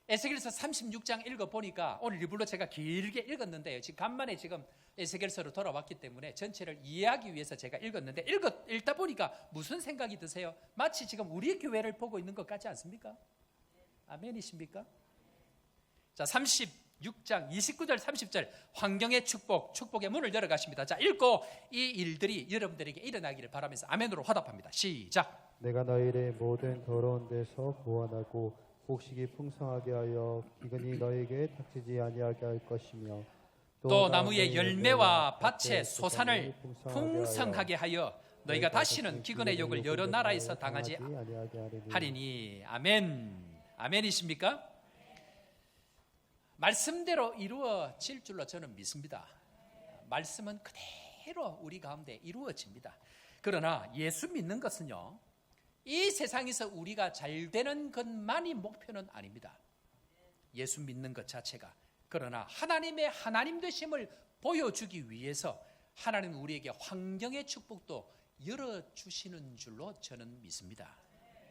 에스겔서 36장 읽어보니까 오늘 일부러 제가 길게 읽었는데요. 지금 간만에 지금 에스겔서로 돌아왔기 때문에 전체를 이해하기 위해서 제가 읽었는데 읽다 보니까 무슨 생각이 드세요? 마치 지금 우리 교회를 보고 있는 것 같지 않습니까? 아멘이십니까? 자, 36장 29절 30절 환경의 축복, 축복의 문을 열어가십니다. 자, 읽고 이 일들이 여러분들에게 일어나기를 바라면서 아멘으로 화답합니다. 시작. 내가 너희를 모든 더러운 데서 구원하고 곡식이 풍성하게 하여 기근이 너에게 닥치지 아니하게 할 것이며 또 나무의 열매와 밭의 소산을 풍성하게 하여 너희가 다시는 기근의 욕을 여러 나라에서 당하지 하리니. 아멘. 아멘이십니까? 말씀대로 이루어질 줄로 저는 믿습니다. 말씀은 그대로 우리 가운데 이루어집니다. 그러나 예수 믿는 것은요, 이 세상에서 우리가 잘 되는 것만이 목표는 아닙니다. 예수 믿는 것 자체가. 그러나 하나님의 하나님 되심을 보여주기 위해서 하나님은 우리에게 환경의 축복도 열어주시는 줄로 저는 믿습니다.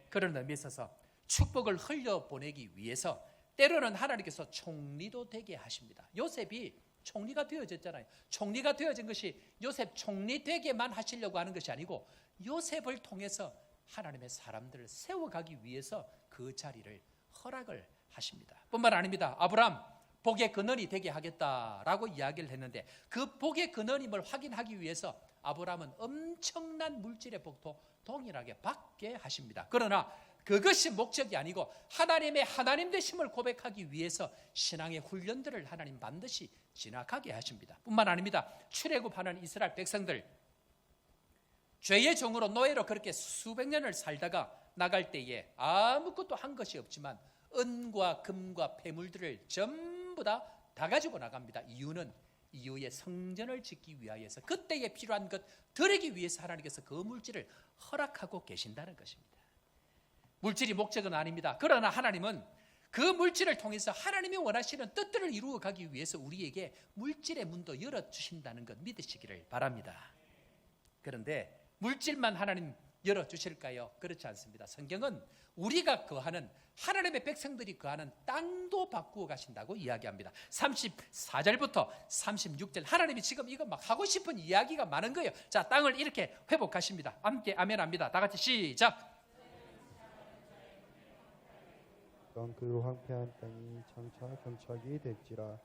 그런 의미에 있어서 축복을 흘려보내기 위해서 때로는 하나님께서 총리도 되게 하십니다. 요셉이 총리가 되어졌잖아요. 총리가 되어진 것이 요셉 총리 되게만 하시려고 하는 것이 아니고 요셉을 통해서 하나님의 사람들을 세워가기 위해서 그 자리를 허락을 하십니다. 뿐만 아닙니다. 아브라함 복의 근원이 되게 하겠다라고 이야기를 했는데 그 복의 근원임을 확인하기 위해서 아브라함은 엄청난 물질의 복도 동일하게 받게 하십니다. 그러나 그것이 목적이 아니고 하나님의 하나님 되심을 고백하기 위해서 신앙의 훈련들을 하나님 반드시 지나가게 하십니다. 뿐만 아닙니다. 출애굽하는 이스라엘 백성들 죄의 종으로 노예로 그렇게 수백 년을 살다가 나갈 때에 아무것도 한 것이 없지만 은과 금과 폐물들을 전부 다 가지고 나갑니다. 이유는 이후에 성전을 짓기 위하여서 그때에 필요한 것 드리기 위해서 하나님께서 그 물질을 허락하고 계신다는 것입니다. 물질이 목적은 아닙니다. 그러나 하나님은 그 물질을 통해서 하나님이 원하시는 뜻들을 이루어 가기 위해서 우리에게 물질의 문도 열어주신다는 것 믿으시기를 바랍니다. 그런데 물질만 하나님 열어주실까요? 그렇지 않습니다. 성경은 우리가 거하는 하나님의 백성들이 거하는 땅도 바꾸어 가신다고 이야기합니다. 34절부터 36절 하나님이 지금 이거 막 하고 싶은 이야기가 많은 거예요. 자, 땅을 이렇게 회복하십니다. 함께 아멘합니다. 다 같이 시작. 그 황폐한 땅이 장차 경착이 될지라.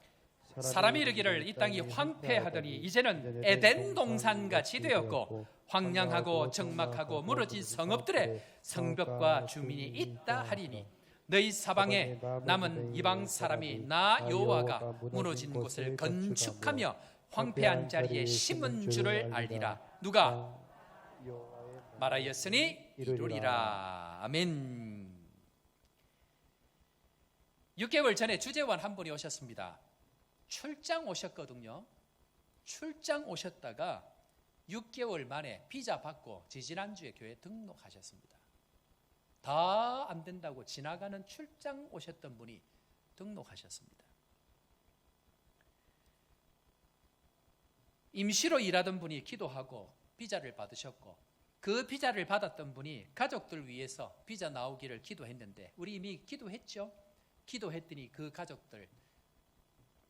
사람이 이르기를 이 땅이 황폐하더니 이제는 에덴 동산같이 되었고 황량하고 적막하고 무너진 성읍들의 성벽과 주민이 있다 하리니 너희 사방에 남은 이방 사람이 나 여호와가 무너진 곳을 건축하며 황폐한 자리에 심은 줄을 알리라. 누가 말하였으니 이루리라. 아멘. 6개월 전에 주재원 한 분이 오셨습니다. 출장 오셨거든요. 출장 오셨다가 6개월 만에 비자 받고 지지난주에 교회 등록하셨습니다. 다 안 된다고 지나가는 출장 오셨던 분이 등록하셨습니다. 임시로 일하던 분이 기도하고 비자를 받으셨고 그 비자를 받았던 분이 가족들 위해서 비자 나오기를 기도했는데 우리 이미 기도했죠. 기도했더니 그 가족들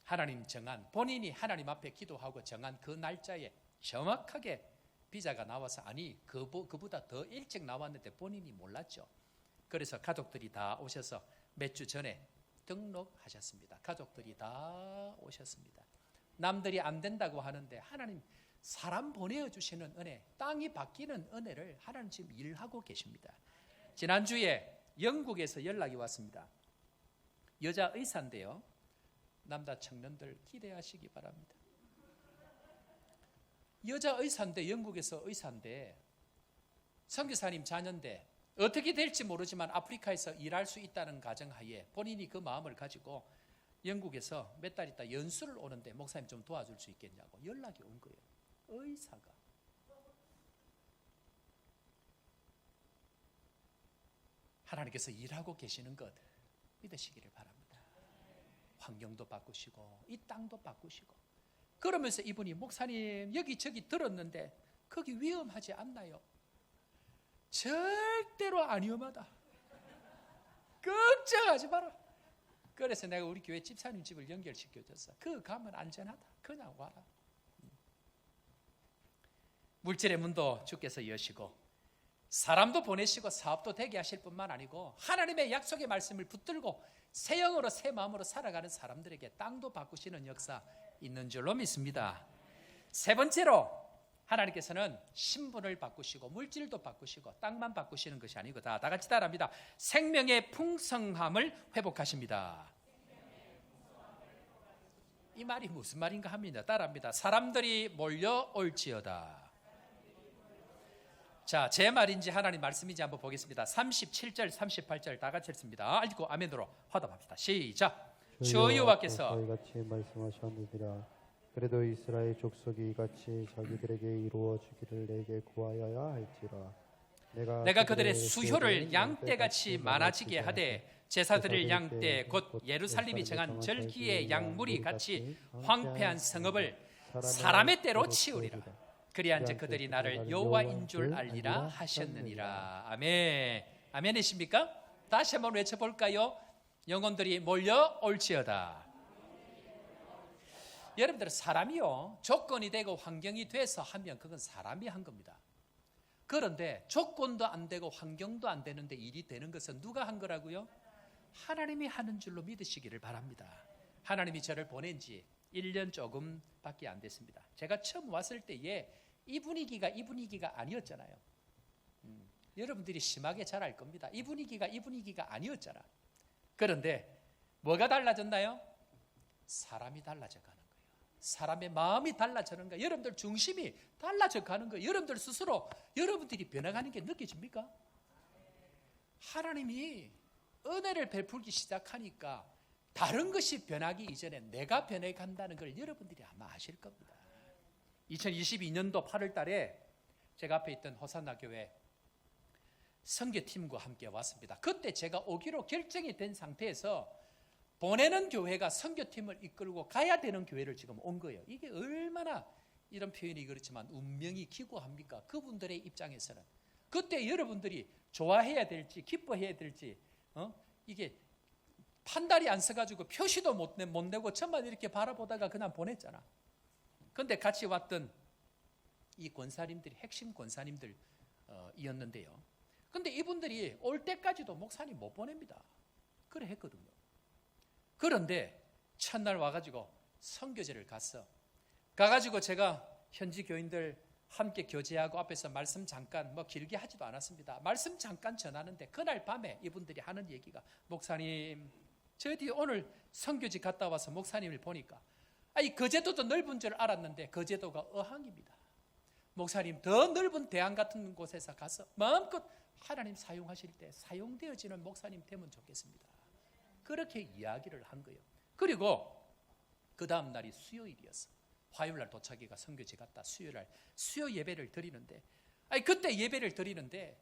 하나님 정한 본인이 하나님 앞에 기도하고 정한 그 날짜에 정확하게 비자가 나와서 아니 그보다 더 일찍 나왔는데 본인이 몰랐죠. 그래서 가족들이 다 오셔서 몇 주 전에 등록하셨습니다. 가족들이 다 오셨습니다. 남들이 안 된다고 하는데 하나님 사람 보내주시는 은혜, 땅이 바뀌는 은혜를 하나님 지금 일하고 계십니다. 지난주에 영국에서 연락이 왔습니다. 여자 의사인데요. 남자 청년들 기대하시기 바랍니다. 여자 의사인데 영국에서 의사인데 선교사님 자녀인데 어떻게 될지 모르지만 아프리카에서 일할 수 있다는 가정하에 본인이 그 마음을 가지고 영국에서 몇 달 있다 연수를 오는데 목사님 좀 도와줄 수 있겠냐고 연락이 온 거예요. 의사가. 하나님께서 일하고 계시는 것 믿으시기를 바랍니다. 환경도 바꾸시고 이 땅도 바꾸시고 그러면서 이분이 목사님 여기저기 들었는데 거기 위험하지 않나요? 절대로 안 위험하다. 걱정하지 마라. 그래서 내가 우리 교회 집사님 집을 연결시켜줬어. 그 가면 안전하다. 그냥 와라. 물질의 문도 주께서 여시고 사람도 보내시고 사업도 되게 하실 뿐만 아니고 하나님의 약속의 말씀을 붙들고 새 영으로 새 마음으로 살아가는 사람들에게 땅도 바꾸시는 역사 있는 줄로 믿습니다. 세 번째로 하나님께서는 신분을 바꾸시고 물질도 바꾸시고 땅만 바꾸시는 것이 아니고 다 같이 따라합니다. 생명의 풍성함을 회복하십니다. 이 말이 무슨 말인가 합니다. 따라합니다. 사람들이 몰려올지어다. 자, 제 말인지 하나님 말씀인지 한번 보겠습니다. 37절 38절 다 같이 읽습니다. 읽고 아멘으로 화답합시다. 시작. 주 여호와께서 저희같이 말씀하셨느니라. 그래도 이스라엘 족속이 이같이 자기들에게 이루어 주기를 내게 구하여야 할지라. 내가 그들의 수효를 양떼같이 많아지게 하되 제사드릴 양떼 곧 예루살렘이 정한 절기의 양물이 같이 황폐한 성읍을 사람의 때로 치우리라. 그리한즉 그들이 나를 여호와인 줄 알리라 하셨느니라. 아멘. 아멘이십니까? 다시 한번 외쳐볼까요? 영혼들이 몰려올지어다. 여러분들 사람이요 조건이 되고 환경이 돼서 하면 그건 사람이 한 겁니다. 그런데 조건도 안 되고 환경도 안 되는데 일이 되는 것은 누가 한 거라고요? 하나님이 하는 줄로 믿으시기를 바랍니다. 하나님이 저를 보낸 지 1년 조금밖에 안 됐습니다. 제가 처음 왔을 때에 이 분위기가 아니었잖아요. 여러분들이 심하게 잘 알 겁니다. 이 분위기가 아니었잖아. 그런데 뭐가 달라졌나요? 사람이 달라져 가는 거예요. 사람의 마음이 달라지는 거예요. 여러분들 중심이 달라져 가는 거예요. 여러분들 스스로 여러분들이 변해가는 게 느껴집니까? 하나님이 은혜를 베풀기 시작하니까 다른 것이 변하기 이전에 내가 변해간다는 걸 여러분들이 아마 아실 겁니다. 2022년도 8월 달에 제가 앞에 있던 호산나 교회 선교팀과 함께 왔습니다. 그때 제가 오기로 결정이 된 상태에서 보내는 교회가 선교팀을 이끌고 가야 되는 교회를 지금 온 거예요. 이게 얼마나 이런 표현이 그렇지만 운명이 기구합니까? 그분들의 입장에서는 그때 여러분들이 좋아해야 될지 기뻐해야 될지 이게 판단이 안 서가지고 표시도 못 내고 저만 이렇게 바라보다가 그냥 보냈잖아. 그런데 같이 왔던 이 권사님들이 핵심 권사님들이었는데요. 그런데 이분들이 올 때까지도 목사님 못 보냅니다. 그래 했거든요. 그런데 첫날 와가지고 선교제를 가가지고 제가 현지 교인들 함께 교제하고 앞에서 말씀 잠깐 길게 하지도 않았습니다. 말씀 잠깐 전하는데 그날 밤에 이분들이 하는 얘기가 목사님 저희 오늘 선교지 갔다 와서 목사님을 보니까 거제도도 넓은 줄 알았는데 거제도가 어항입니다. 목사님 더 넓은 대안 같은 곳에서 가서 마음껏 하나님 사용하실 때 사용되어지는 목사님 되면 좋겠습니다. 그렇게 이야기를 한 거예요. 그리고 그 다음 날이 수요일이었어. 화요일날 도착이가 선교지 갔다 수요일날 수요 예배를 드리는데 그때 예배를 드리는데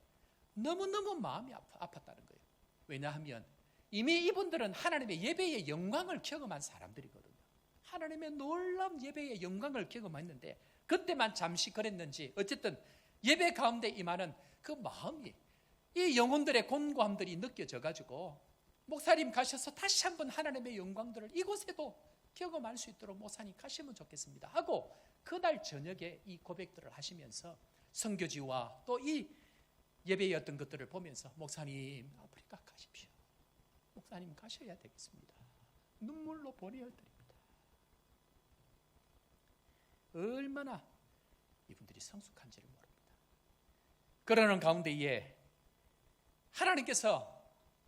너무너무 마음이 아팠다는 거예요. 왜냐하면 이미 이분들은 하나님의 예배의 영광을 경험한 사람들이거든요. 하나님의 놀라운 예배의 영광을 경험했는데 그때만 잠시 그랬는지 어쨌든 예배 가운데 임하는 그 마음이 이 영혼들의 곤고함들이 느껴져가지고 목사님 가셔서 다시 한번 하나님의 영광들을 이곳에도 경험할 수 있도록 목사님 가시면 좋겠습니다 하고 그날 저녁에 이 고백들을 하시면서 선교지와 또 이 예배의 어떤 것들을 보면서 목사님 아프리카 가십시오. 목사님 가셔야 되겠습니다. 눈물로 보내어드립니다. 얼마나 이분들이 성숙한지를 모릅니다. 그러는 가운데에 하나님께서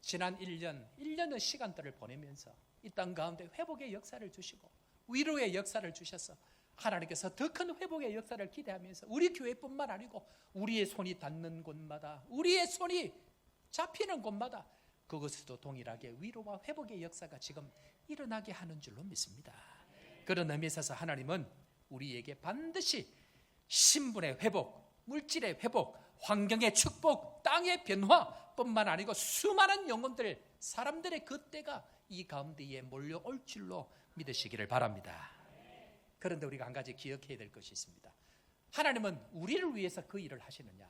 지난 1년의 시간들을 보내면서 이 땅 가운데 회복의 역사를 주시고 위로의 역사를 주셔서 하나님께서 더 큰 회복의 역사를 기대하면서 우리 교회뿐만 아니고 우리의 손이 닿는 곳마다 우리의 손이 잡히는 곳마다 그것에도 동일하게 위로와 회복의 역사가 지금 일어나게 하는 줄로 믿습니다. 그런 의미에 있어서 하나님은 우리에게 반드시 신분의 회복, 물질의 회복, 환경의 축복, 땅의 변화뿐만 아니고 수많은 영혼들, 사람들의 그 때가 이 가운데에 몰려올 줄로 믿으시기를 바랍니다. 그런데 우리가 한 가지 기억해야 될 것이 있습니다. 하나님은 우리를 위해서 그 일을 하시느냐?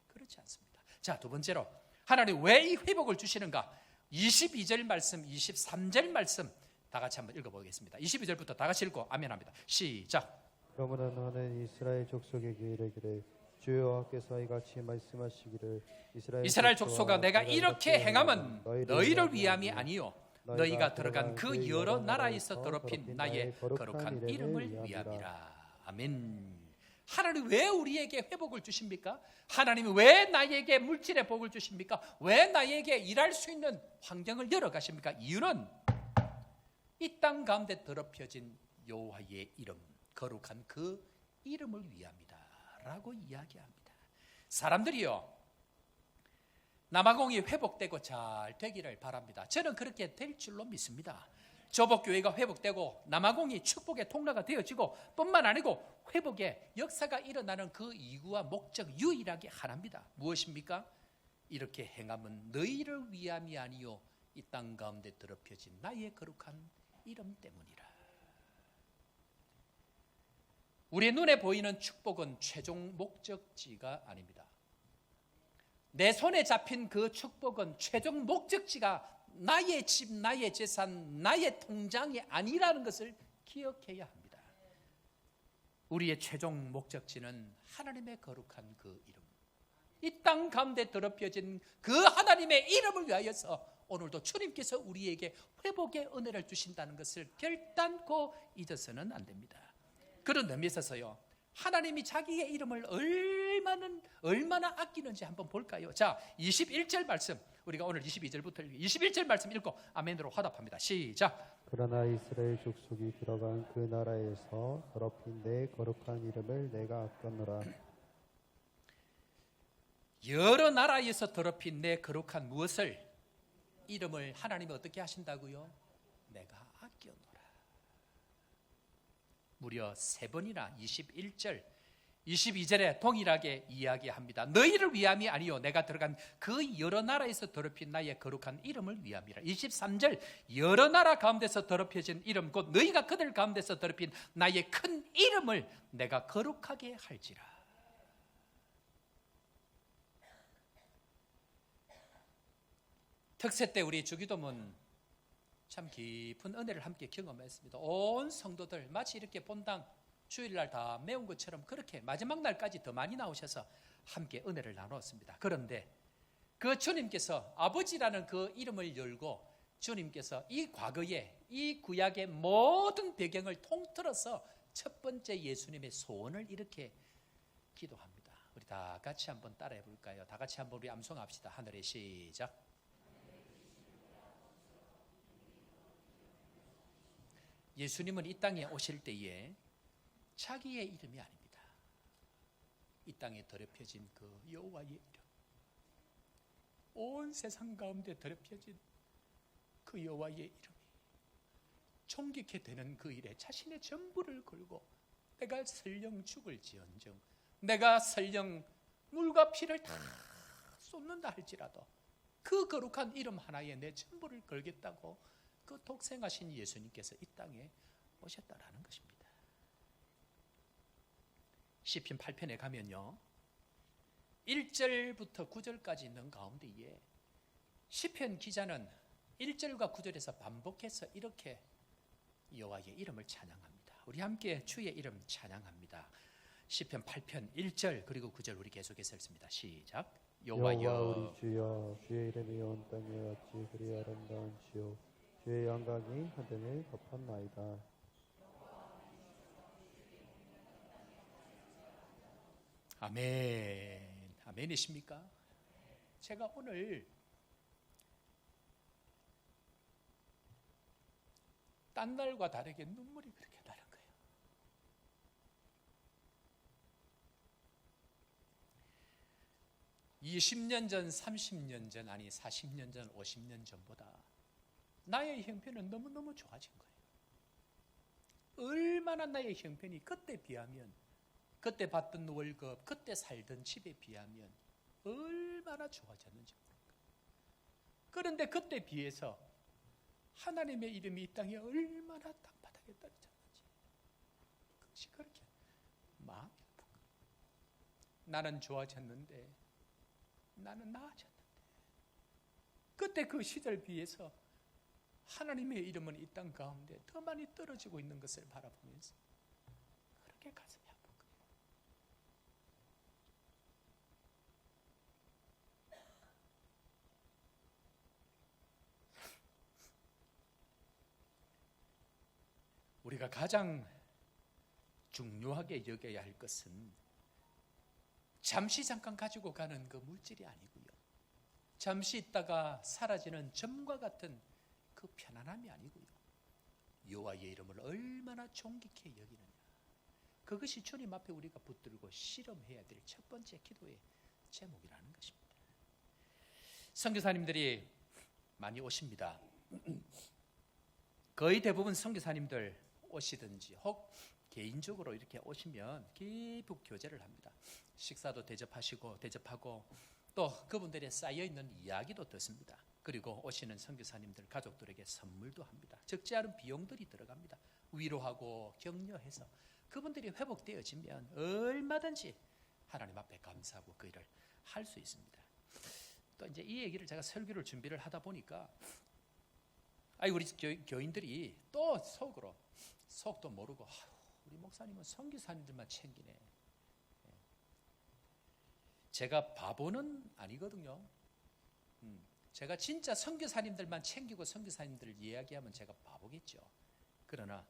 그렇지 않습니다. 자, 두 번째로 하나님 왜 이 회복을 주시는가? 22절 말씀, 23절 말씀 다 같이 한번 읽어보겠습니다. 22절부터 다 같이 읽고 아멘합니다. 시작. 그러므로 너는 이스라엘 족속에게 이르기를 주 여호와께서 이같이 말씀하시기를 이스라엘 족속아, 내가 이렇게 행함은 너희를 위함이 아니요 너희가 들어간 그 여러 나라에서 더럽힌 나의 거룩한 이름을 위함이라. 아멘. 하나님 왜 우리에게 회복을 주십니까? 하나님이 왜 나에게 물질의 복을 주십니까? 왜 나에게 일할 수 있는 환경을 열어 가십니까? 이유는 이 땅 가운데 더럽혀진 여호와의 이름, 거룩한 그 이름을 위함이다 라고 이야기합니다. 사람들이요, 남아공이 회복되고 잘 되기를 바랍니다. 저는 그렇게 될 줄로 믿습니다. 조복교회가 회복되고 남아공이 축복의 통로가 되어지고 뿐만 아니고 회복의 역사가 일어나는 그 이유와 목적 유일하게 하나입니다. 무엇입니까? 이렇게 행함은 너희를 위함이 아니요 이 땅 가운데 더럽혀진 나의 거룩한 이름 때문이라. 우리의 눈에 보이는 축복은 최종 목적지가 아닙니다. 내 손에 잡힌 그 축복은 최종 목적지가 나의 집, 나의 재산, 나의 통장이 아니라는 것을 기억해야 합니다. 우리의 최종 목적지는 하나님의 거룩한 그 이름, 이 땅 가운데 더럽혀진 그 하나님의 이름을 위하여서 오늘도 주님께서 우리에게 회복의 은혜를 주신다는 것을 결단코 잊어서는 안 됩니다. 그런 의미에 있어서요, 하나님이 자기의 이름을 얼마나 아끼는지 한번 볼까요? 자, 21절 말씀, 우리가 오늘 22절부터 21절 말씀 읽고 아멘으로 화답합니다. 시작. 그러나 이스라엘 족속이 들어간 그 나라에서 더럽힌 내 거룩한 이름을 내가 아꼈노라. 여러 나라에서 더럽힌 내 거룩한 무엇을? 이름을 하나님이 어떻게 하신다고요? 내가 아껴노라. 무려 3번이나 21절, 22절에 동일하게 이야기합니다. 너희를 위함이 아니요 내가 들어간 그 여러 나라에서 더럽힌 나의 거룩한 이름을 위함이라. 23절, 여러 나라 가운데서 더럽혀진 이름 곧 너희가 그들 가운데서 더럽힌 나의 큰 이름을 내가 거룩하게 할지라. 특세 때 우리 주기도문 참 깊은 은혜를 함께 경험했습니다. 온 성도들 마치 이렇게 본당 주일날 다 메운 것처럼 그렇게 마지막 날까지 더 많이 나오셔서 함께 은혜를 나누었습니다. 그런데 그 주님께서 아버지라는 그 이름을 열고 주님께서 이 과거에 이 구약의 모든 배경을 통틀어서 첫 번째 예수님의 소원을 이렇게 기도합니다. 우리 다 같이 한번 따라해 볼까요? 다 같이 한번 우리 암송합시다. 하늘의 시작. 예수님은 이 땅에 오실 때에 자기의 이름이 아닙니다. 이 땅에 더럽혀진 그 여호와의 이름, 온 세상 가운데 더럽혀진 그 여호와의 이름이 존귀케 되는 그 일에 자신의 전부를 걸고 내가 설령 죽을지언정, 내가 설령 물과 피를 다 쏟는다 할지라도 그 거룩한 이름 하나에 내 전부를 걸겠다고 그 독생하신 예수님께서 이 땅에 오셨다라는 것입니다. 시편 8편에 가면요, 1절부터 9절까지 있는 가운데에 시편 기자는 1절과 9절에서 반복해서 이렇게 여호와의 이름을 찬양합니다. 우리 함께 주의 이름 찬양합니다. 시편 8편 1절 그리고 9절 우리 계속해서 읽습니다. 시작. 여호와 우리 주여, 주의 이름이 온 땅에 어찌 그리 아름다운지요. 주의 영광이 하늘을 덮었나이다. 아멘. 아멘이십니까? 제가 오늘 딴 날과 다르게 눈물이 그렇게 나는 거예요. (20년) 전, 30년 전, 아니 40년 전, 50년 전보다 나의 형편은 너무너무 좋아진 거예요. 얼마나 나의 형편이 그때 비하면, 그때 받던 월급, 그때 살던 집에 비하면 얼마나 좋아졌는지 모릅니다. 그런데 그때 비해서 하나님의 이름이 이 땅에 얼마나 땅바닥에 떨어졌는지, 그것이 그렇게 마음이 아픈 거예요. 나는 좋아졌는데, 나는 나아졌는데, 그때 그 시절 비해서 하나님의 이름은 이 땅 가운데 더 많이 떨어지고 있는 것을 바라보면서 그렇게 가슴이 아픈 거예요. 우리가 가장 중요하게 여겨야 할 것은 잠시 잠깐 가지고 가는 그 물질이 아니고요. 잠시 있다가 사라지는 점과 같은 그 편안함이 아니고요. 여호와의 이름을 얼마나 존귀케 여기느냐. 그것이 주님 앞에 우리가 붙들고 실험해야 될 첫 번째 기도의 제목이라는 것입니다. 선교사님들이 많이 오십니다. 거의 대부분 선교사님들 오시든지 혹 개인적으로 이렇게 오시면 깊은 교제를 합니다. 식사도 대접하고 또 그분들의 쌓여있는 이야기도 듣습니다. 그리고 오시는 선교사님들 가족들에게 선물도 합니다. 적지 않은 비용들이 들어갑니다. 위로하고 격려해서 그분들이 회복되어지면 얼마든지 하나님 앞에 감사하고 그 일을 할 수 있습니다. 또 이제 이 얘기를 제가 설교를 준비를 하다 보니까 우리 교인들이 또 속도 모르고 우리 목사님은 선교사님들만 챙기네. 제가 바보는 아니거든요. 제가 진짜 선교사님들만 챙기고 선교사님들을 이야기하면 제가 바보겠죠. 그러나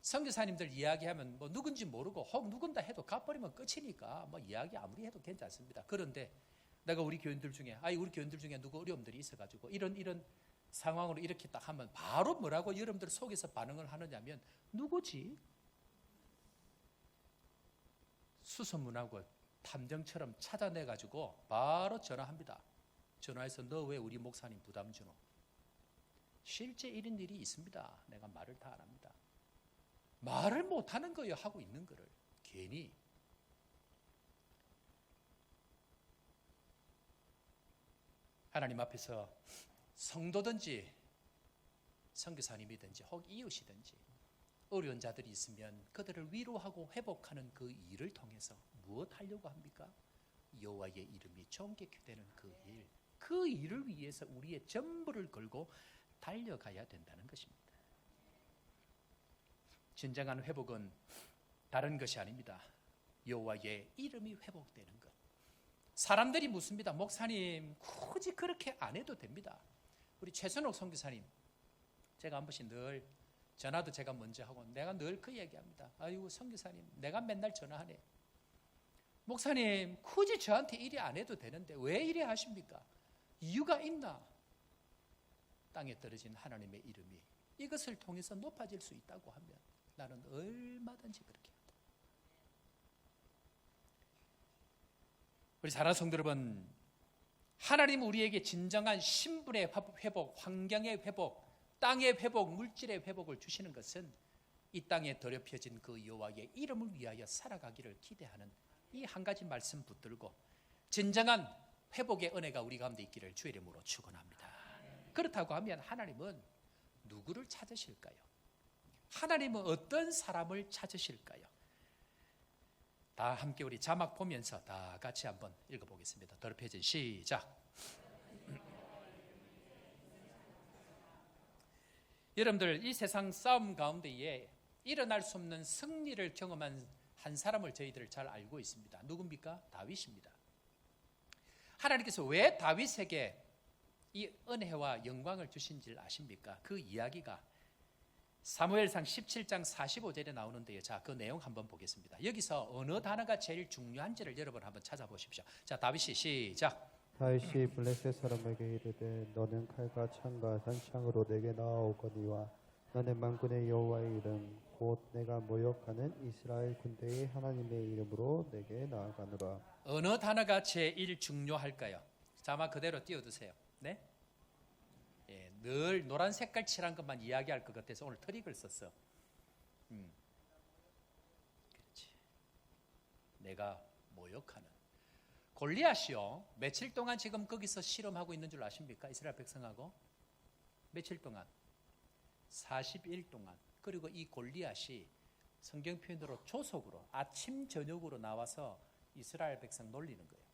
선교사님들 이야기하면 뭐 누군지 모르고 혹 누군다 해도 가버리면 끝이니까 뭐 이야기 아무리 해도 괜찮습니다. 그런데 내가 우리 교인들 중에 누구 어려움들이 있어가지고 이런 상황으로 이렇게 딱 하면 바로 뭐라고 여러분들 속에서 반응을 하느냐면 누구지? 수소문하고 탐정처럼 찾아내가지고 바로 전화합니다. 전화해서 너 왜 우리 목사님 부담 주노? 실제 이런 일이 있습니다. 내가 말을 다 안 합니다. 말을 못하는 거예요. 하고 있는 거를 괜히. 하나님 앞에서 성도든지 선교사님이든지 혹 이웃이든지 어려운 자들이 있으면 그들을 위로하고 회복하는 그 일을 통해서 무엇 하려고 합니까? 여호와의 이름이 존귀케 되는 그 일을 위해서 우리의 전부를 걸고 달려가야 된다는 것입니다. 진정한 회복은 다른 것이 아닙니다. 여호와의 이름이 회복되는 것. 사람들이 묻습니다. 목사님 굳이 그렇게 안 해도 됩니다. 우리 최선옥 선교사님 제가 한 번씩 늘 전화도 제가 먼저 하고 내가 늘 그 얘기합니다. 아이고 선교사님 내가 맨날 전화하네. 목사님 굳이 저한테 이래 안 해도 되는데 왜 이래 하십니까? 이유가 있나? 땅에 떨어진 하나님의 이름이 이것을 통해서 높아질 수 있다고 하면 나는 얼마든지 그렇게 한다. 우리 사랑하는 성도 여러분, 하나님 우리에게 진정한 신분의 회복, 환경의 회복, 땅의 회복, 물질의 회복을 주시는 것은 이 땅에 더럽혀진 그 여호와의 이름을 위하여 살아가기를 기대하는 이 한 가지 말씀 붙들고 진정한 회복의 은혜가 우리 가운데 있기를 주의 이름으로 축원합니다. 그렇다고 하면 하나님은 누구를 찾으실까요? 하나님은 어떤 사람을 찾으실까요? 다 함께 우리 자막 보면서 다 같이 한번 읽어보겠습니다. 더럽혀진 시작. 여러분들 이 세상 싸움 가운데에 일어날 수 없는 승리를 경험한 한 사람을 저희들 잘 알고 있습니다. 누굽니까? 다윗입니다. 하나님께서 왜 다윗에게 이 은혜와 영광을 주신 줄 아십니까? 그 이야기가 사무엘상 17장 45절에 나오는데요. 자, 그 내용 한번 보겠습니다. 여기서 어느 단어가 제일 중요한지를 여러분 한번 찾아보십시오. 자, 다윗이 시작. 다윗이 블레셋 사람에게 이르되 너는 칼과 창과 단창으로 내게 나아오거니와 너는 만군의 여호와의 이름 곧 내가 모욕하는 이스라엘 군대의 하나님의 이름으로 내게 나아가노라. 어느 단어가 제일 중요할까요? 자막 그대로 띄워두세요. 네? 예, 늘 노란 색깔 칠한 것만 이야기할 것 같아서 오늘 트릭을 썼어. 그렇지. 내가 모욕하는 골리앗이요. 며칠 동안 지금 거기서 실험하고 있는 줄 아십니까? 이스라엘 백성하고 며칠 동안? 40일 동안. 그리고 이 골리앗이 성경 표현으로 조속으로 아침 저녁으로 나와서 이스라엘 백성 놀리는 거예요.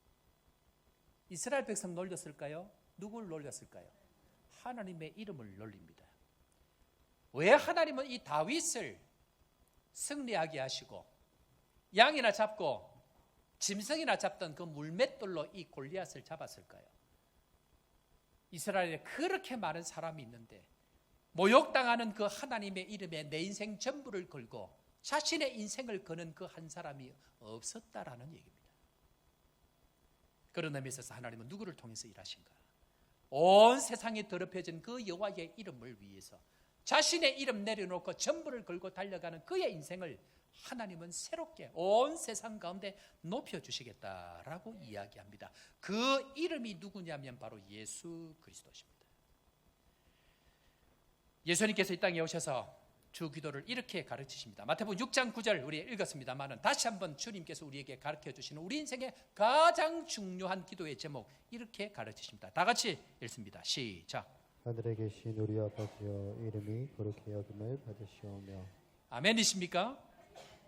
이스라엘 백성 놀렸을까요? 누굴 놀렸을까요? 하나님의 이름을 놀립니다. 왜 하나님은 이 다윗을 승리하게 하시고 양이나 잡고 짐승이나 잡던 그 물맷돌로 이 골리앗을 잡았을까요? 이스라엘에 그렇게 많은 사람이 있는데 모욕당하는 그 하나님의 이름에 내 인생 전부를 걸고 자신의 인생을 거는 그 한 사람이 없었다라는 얘기입니다. 그런 의미에서 하나님은 누구를 통해서 일하신가? 온 세상이 더럽혀진 그 여호와의 이름을 위해서 자신의 이름 내려놓고 전부를 걸고 달려가는 그의 인생을 하나님은 새롭게 온 세상 가운데 높여주시겠다라고 이야기합니다. 그 이름이 누구냐면 바로 예수 그리스도십니다. 예수님께서 이 땅에 오셔서 주 기도를 이렇게 가르치십니다. 마태복음 6장 9절 우리 읽었습니다만 다시 한번 주님께서 우리에게 가르쳐 주시는 우리 인생의 가장 중요한 기도의 제목 이렇게 가르치십니다. 다 같이 읽습니다. 시작. 하늘에 계신 우리 아버지여 이름이 거룩히 여김을 받으시오며. 아멘이십니까?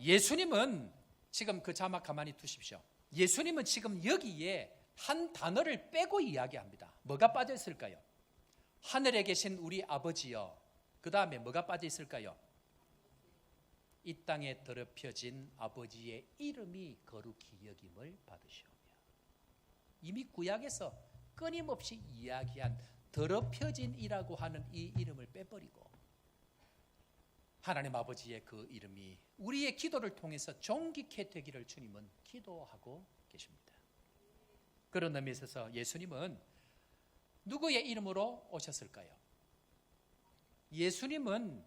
예수님은 지금 그 자막 가만히 두십시오. 예수님은 지금 여기에 한 단어를 빼고 이야기합니다. 뭐가 빠져 있을까요? 하늘에 계신 우리 아버지여. 그 다음에 뭐가 빠져 있을까요? 이 땅에 더럽혀진 아버지의 이름이 거룩히 여김을 받으시오며. 이미 구약에서 끊임없이 이야기한 더럽혀진이라고 하는 이 이름을 빼버리고 하나님 아버지의 그 이름이 우리의 기도를 통해서 존귀케 되기를 주님은 기도하고 계십니다. 그런 의미에 있어서 예수님은 누구의 이름으로 오셨을까요? 예수님은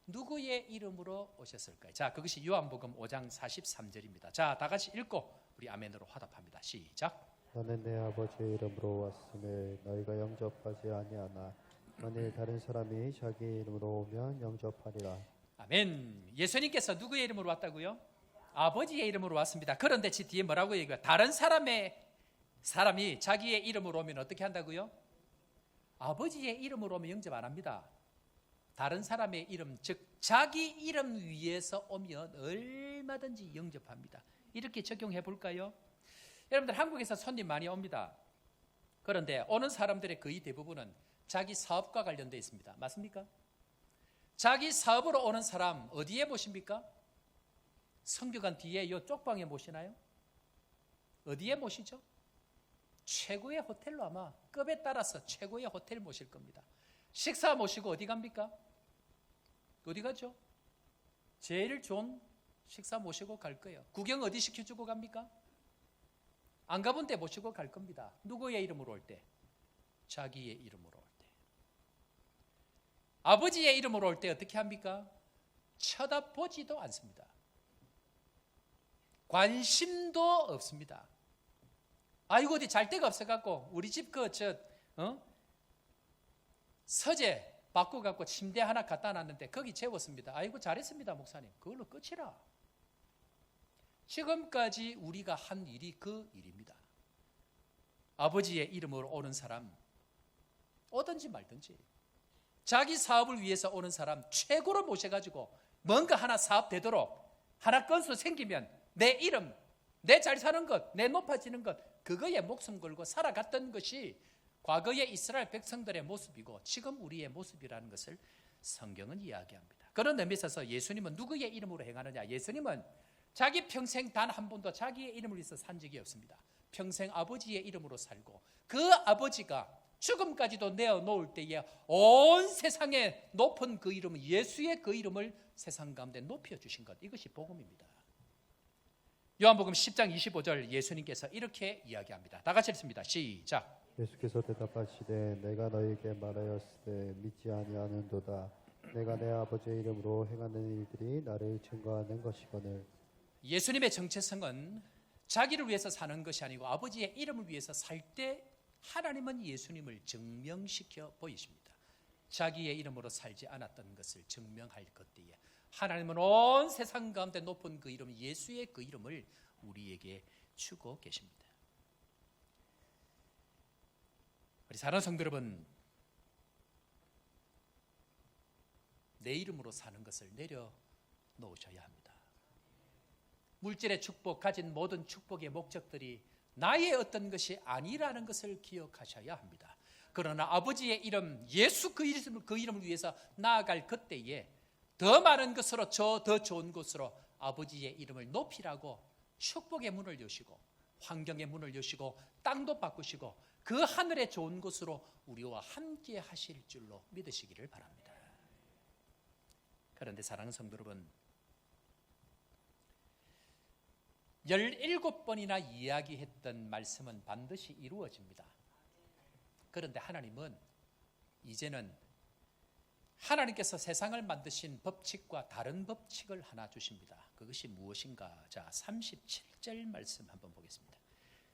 누구의 이름으로 오셨을까요? 자, 그것이 요한복음 5장 43절입니다. 자, 다 같이 읽고 우리 아멘으로 화답합니다. 시작. 나는 내 아버지의 이름으로 왔음을 너희가 영접하지 아니하나 만일 다른 사람이 자기 이름으로 오면 영접하리라. 아멘. 예수님께서 누구의 이름으로 왔다고요? 아버지의 이름으로 왔습니다. 그런데 지 뒤에 뭐라고 얘기해요? 다른 사람이 자기의 이름으로 오면 어떻게 한다고요? 아버지의 이름으로 오면 영접 안 합니다. 다른 사람의 이름, 즉 자기 이름 위에서 오면 얼마든지 영접합니다. 이렇게 적용해 볼까요? 여러분들 한국에서 손님 많이 옵니다. 그런데 오는 사람들의 거의 대부분은 자기 사업과 관련되어 있습니다. 맞습니까? 자기 사업으로 오는 사람 어디에 모십니까? 성교관 뒤에 요 쪽방에 모시나요? 어디에 모시죠? 최고의 호텔로 아마 급에 따라서 최고의 호텔 모실 겁니다. 식사 모시고 어디 갑니까? 어디 가죠? 제일 좋은 식사 모시고 갈 거예요. 구경 어디 시켜주고 갑니까? 안 가본 데 모시고 갈 겁니다. 누구의 이름으로 올 때? 자기의 이름으로 올 때. 아버지의 이름으로 올 때 어떻게 합니까? 쳐다보지도 않습니다. 관심도 없습니다. 아이고 어디 잘 데가 없어갖고 우리 집 서재 바꿔갖고 침대 하나 갖다 놨는데 거기 재웠습니다. 아이고 잘했습니다 목사님. 그걸로 끝이라. 지금까지 우리가 한 일이 그 일입니다. 아버지의 이름으로 오는 사람 오든지 말든지 자기 사업을 위해서 오는 사람 최고로 모셔가지고 뭔가 하나 사업 되도록 하나 건수 생기면 내 이름, 내 잘 사는 것, 내 높아지는 것 그거에 목숨 걸고 살아갔던 것이 과거의 이스라엘 백성들의 모습이고 지금 우리의 모습이라는 것을 성경은 이야기합니다. 그런 의미에 있어서 예수님은 누구의 이름으로 행하느냐? 예수님은 자기 평생 단 한 번도 자기의 이름을 위해서 산 적이 없습니다. 평생 아버지의 이름으로 살고 그 아버지가 죽음까지도 내어놓을 때에 온 세상에 높은 그 이름 예수의 그 이름을 세상 가운데 높여주신 것 이것이 복음입니다. 요한복음 10장 25절 예수님께서 이렇게 이야기합니다. 다 같이 읽습니다. 시작. 예수께서 대답하시되 내가 너희에게 말하였을 때 믿지 아니하는도다. 내가 내 아버지의 이름으로 행하는 일들이 나를 증거하는 것이거늘. 예수님의 정체성은 자기를 위해서 사는 것이 아니고 아버지의 이름을 위해서 살 때 하나님은 예수님을 증명시켜 보이십니다. 자기의 이름으로 살지 않았던 것을 증명할 것때에 하나님은 온 세상 가운데 높은 그 이름 예수의 그 이름을 우리에게 주고 계십니다. 우리 사랑하는 성도 여러분, 내 이름으로 사는 것을 내려놓으셔야 합니다. 물질의 축복, 가진 모든 축복의 목적들이 나의 어떤 것이 아니라는 것을 기억하셔야 합니다. 그러나 아버지의 이름 예수 그 이름을 위해서 나아갈 그때에 더 많은 것으로 더 좋은 곳으로 아버지의 이름을 높이라고 축복의 문을 여시고 환경의 문을 여시고 땅도 바꾸시고 그 하늘의 좋은 곳으로 우리와 함께 하실 줄로 믿으시기를 바랍니다. 그런데 사랑하는 성도 여러분, 17번이나 이야기했던 말씀은 반드시 이루어집니다. 그런데 하나님은 이제는 하나님께서 세상을 만드신 법칙과 다른 법칙을 하나 주십니다. 그것이 무엇인가? 자, 37절 말씀 한번 보겠습니다.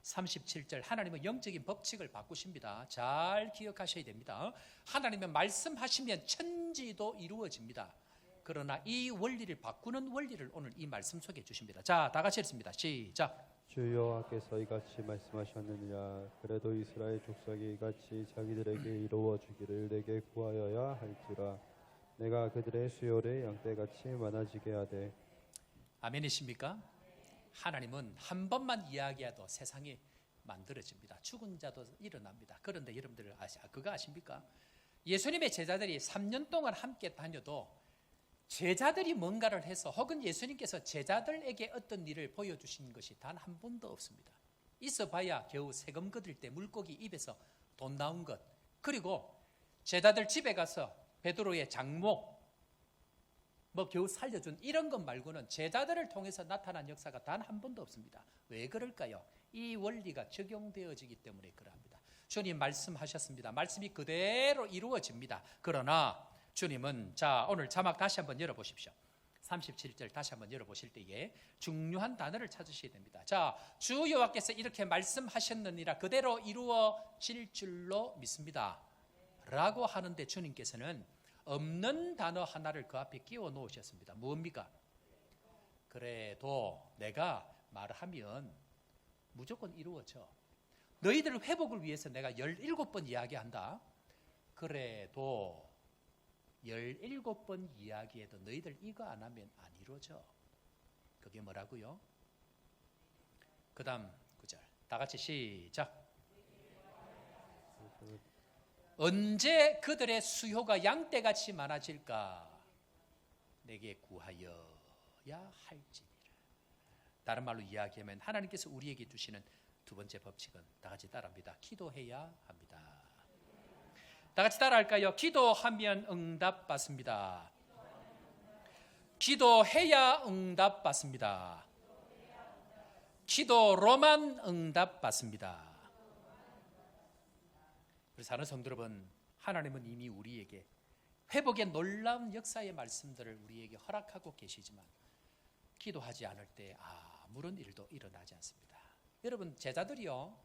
37절, 하나님은 영적인 법칙을 바꾸십니다. 잘 기억하셔야 됩니다. 하나님은 말씀하시면 천지도 이루어집니다. 그러나 이 원리를 바꾸는 원리를 오늘 이 말씀 속에 주십니다. 자, 다 같이 읽습니다. 시작. 주 여호와께서 이같이 말씀하셨느니라. 그래도 이스라엘 족속이 이같이 자기들에게 이루어 주기를 내게 구하여야 할지라. 내가 그들의 수요를 양떼같이 많아지게 하되. 아멘이십니까? 하나님은 한 번만 이야기해도 세상이 만들어집니다. 죽은 자도 일어납니다. 그런데 여러분들 그거 아십니까? 예수님의 제자들이 3년 동안 함께 다녀도 제자들이 뭔가를 해서 혹은 예수님께서 제자들에게 어떤 일을 보여주신 것이 단 한 번도 없습니다. 있어봐야 겨우 세금 거둘 때 물고기 입에서 돈 나온 것, 그리고 제자들 집에 가서 베드로의 장모 겨우 살려준 이런 것 말고는 제자들을 통해서 나타난 역사가 단 한 번도 없습니다. 왜 그럴까요? 이 원리가 적용되어지기 때문에 그러합니다. 주님 말씀하셨습니다. 말씀이 그대로 이루어집니다. 그러나 주님은, 자, 오늘 자막 다시 한번 열어보십시오. 37절 다시 한번 열어보실 때에 중요한 단어를 찾으셔야 됩니다. 자, 주 여호와께서 이렇게 말씀하셨느니라 그대로 이루어질 줄로 믿습니다 라고 하는데 주님께서는 없는 단어 하나를 그 앞에 끼워 놓으셨습니다. 뭡니까? 그래도 내가 말하면 무조건 이루어져. 너희들 회복을 위해서 내가 17번 이야기한다. 그래도 17번 이야기해도 너희들 이거 안 하면 안 이루어져. 그게 뭐라고요? 그 다음 구절 다 같이 시작. 언제 그들의 수요가 양떼같이 많아질까? 내게 구하여야 할지니라. 다른 말로 이야기하면 하나님께서 우리에게 주시는 두 번째 법칙은 다 같이 따라합니다. 기도해야 합니다. 다 같이 따라할까요? 기도하면 응답받습니다. 기도해야 응답받습니다. 기도로만 응답받습니다. 그래서 사는 성도 여러분, 하나님은 이미 우리에게 회복의 놀라운 역사의 말씀들을 우리에게 허락하고 계시지만 기도하지 않을 때 아무런 일도 일어나지 않습니다. 여러분, 제자들이요,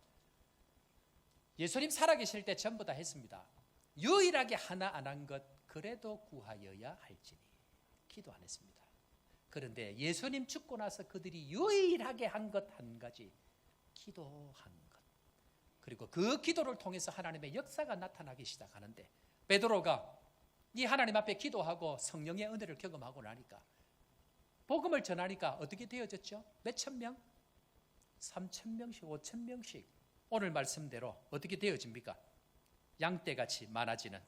예수님 살아계실 때 전부 다 했습니다. 유일하게 하나 안 한 것, 그래도 구하여야 할지니 기도 안 했습니다. 그런데 예수님 죽고 나서 그들이 유일하게 한 것 한 가지, 기도한 것. 그리고 그 기도를 통해서 하나님의 역사가 나타나기 시작하는데, 베드로가 이 하나님 앞에 기도하고 성령의 은혜를 경험하고 나니까 복음을 전하니까 어떻게 되어졌죠? 몇천 명? 3,000명씩 5,000명씩 오늘 말씀대로 어떻게 되어집니까? 양떼같이 많아지는,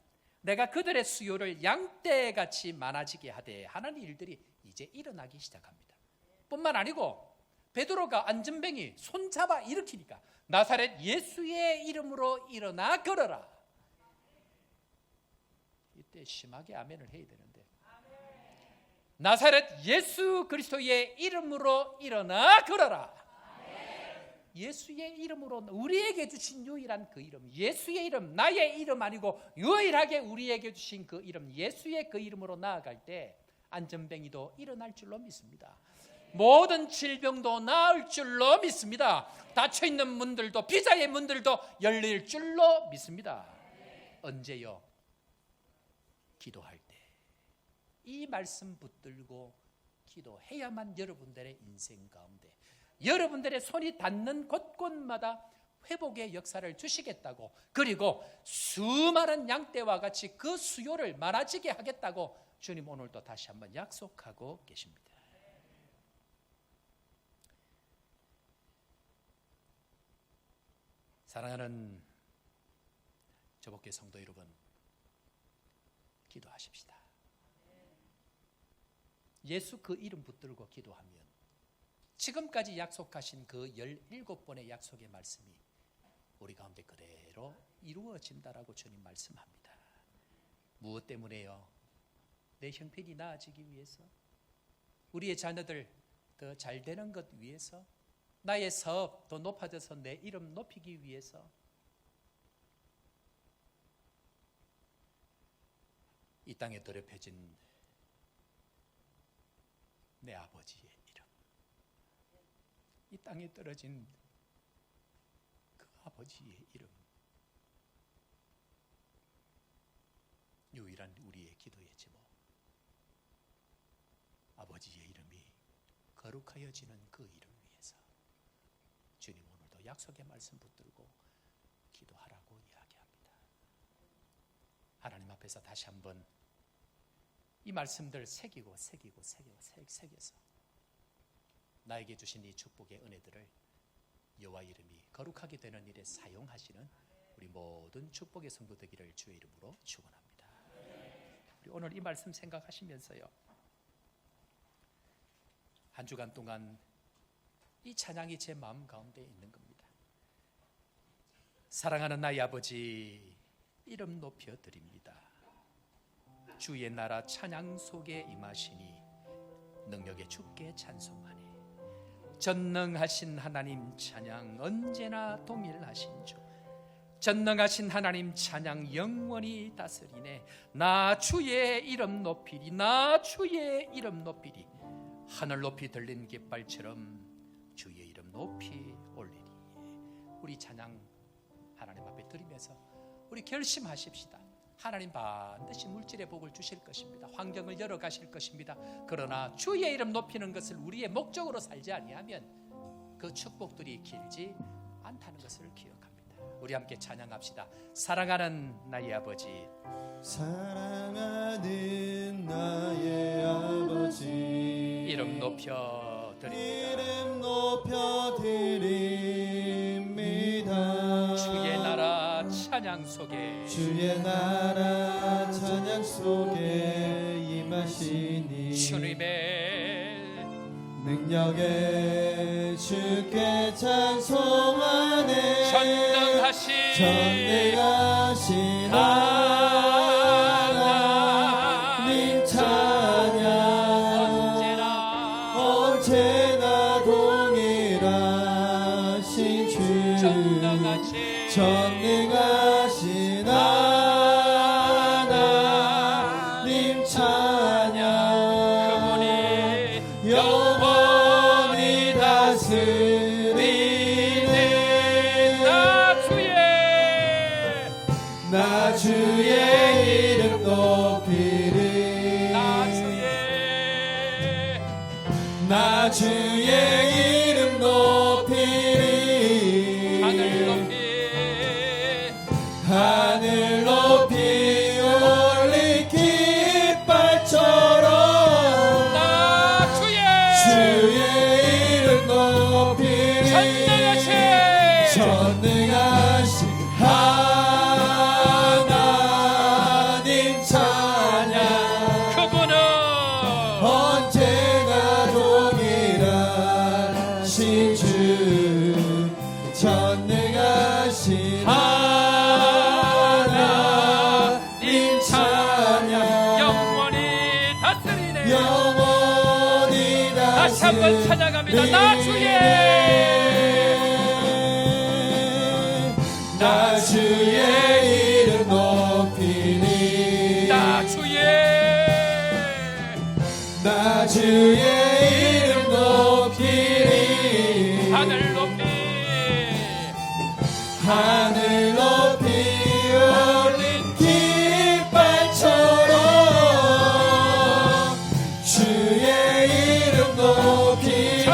내가 그들의 수요를 양떼같이 많아지게 하되 하는 일들이 이제 일어나기 시작합니다. 뿐만 아니고 베드로가 안전뱅이 손잡아 일으키니까 나사렛 예수의 이름으로 일어나 걸어라. 이때 심하게 아멘을 해야 되는데, 나사렛 예수 그리스도의 이름으로 일어나 걸어라. 예수의 이름으로, 우리에게 주신 유일한 그 이름, 예수의 이름, 나의 이름 아니고 유일하게 우리에게 주신 그 이름, 예수의 그 이름으로 나아갈 때 안전뱅이도 일어날 줄로 믿습니다. 모든 질병도 나을 줄로 믿습니다. 닫혀있는 문들도, 비자의 문들도 열릴 줄로 믿습니다. 언제요? 기도할 때. 이 말씀 붙들고 기도해야만 여러분들의 인생 가운데, 여러분들의 손이 닿는 곳곳마다 회복의 역사를 주시겠다고, 그리고 수많은 양떼와 같이 그 수요를 많아지게 하겠다고 주님 오늘도 다시 한번 약속하고 계십니다. 사랑하는 저복교 성도 여러분, 기도하십시다. 예수 그 이름 붙들고 기도하면 지금까지 약속하신 그 17번의 약속의 말씀이 우리 가운데 그대로 이루어진다라고 주님 말씀합니다. 무엇 때문에요? 내 형편이 나아지기 위해서, 우리의 자녀들 더 잘 되는 것 위해서, 나의 사업 더 높아져서 내 이름 높이기 위해서, 이 땅에 더럽혀진 내 아버지의 이름, 이 땅에 떨어진 그 아버지의 이름, 유일한 우리의 기도의 제목, 아버지의 이름이 거룩하여지는 그 이름 위해서 주님 오늘도 약속의 말씀 붙들고 기도하라고 이야기합니다. 하나님 앞에서 다시 한번 이 말씀들 새겨서 나에게 주신 이 축복의 은혜들을 여호와 이름이 거룩하게 되는 일에 사용하시는 우리 모든 축복의 성도 되기를 주의 이름으로 축원합니다. 우리 오늘 이 말씀 생각하시면서요, 한 주간 동안 이 찬양이 제 마음 가운데 있는 겁니다. 사랑하는 나의 아버지, 이름 높여 드립니다. 주의 나라 찬양 속에 임하시니 능력의 주께 찬송하니 전능하신 하나님 찬양 언제나 동일하신 주, 전능하신 하나님 찬양 영원히 다스리네. 나 주의 이름 높이리, 나 주의 이름 높이리. 하늘 높이 들린 깃발처럼 주의 이름 높이 올리리. 우리 찬양 하나님 앞에 드리면서 우리 결심하십시다. 하나님 반드시 물질의 복을 주실 것입니다. 환경을 열어가실 것입니다. 그러나 주의 이름 높이는 것을 우리의 목적으로 살지 아니하면 그 축복들이 길지 않다는 것을 기억합니다. 우리 함께 찬양합시다. 사랑하는 나의 아버지, 사랑하는 나의 아버지, 이름 높여 드립니다. 이름 높여 드립니다. 주의 나라 찬양 속에, 주의 나라 찬양 속에 임하시니 주님의 능력에 주께 찬송하네. 전능하신 하나님 찬양 언제나 동일하신 주, 전능하신 하나님 찬양 영원히 다스리네. 나 주의 이름 높이리, 나 주의 이름 높이리. 하늘 높이 올린 깃발처럼 주의 이름 높이리. 전능하신 하나님 찬양 그분은 언제나 동일하신 주, 전능하신 하나님 찬양 영원히 다스리네. 영원히 다시 한번 찬양합니다. 나 주의 이름 높이니, 나 주의 이름 높이니. 하늘 높이 올린 깃발처럼 주의 이름 높이니.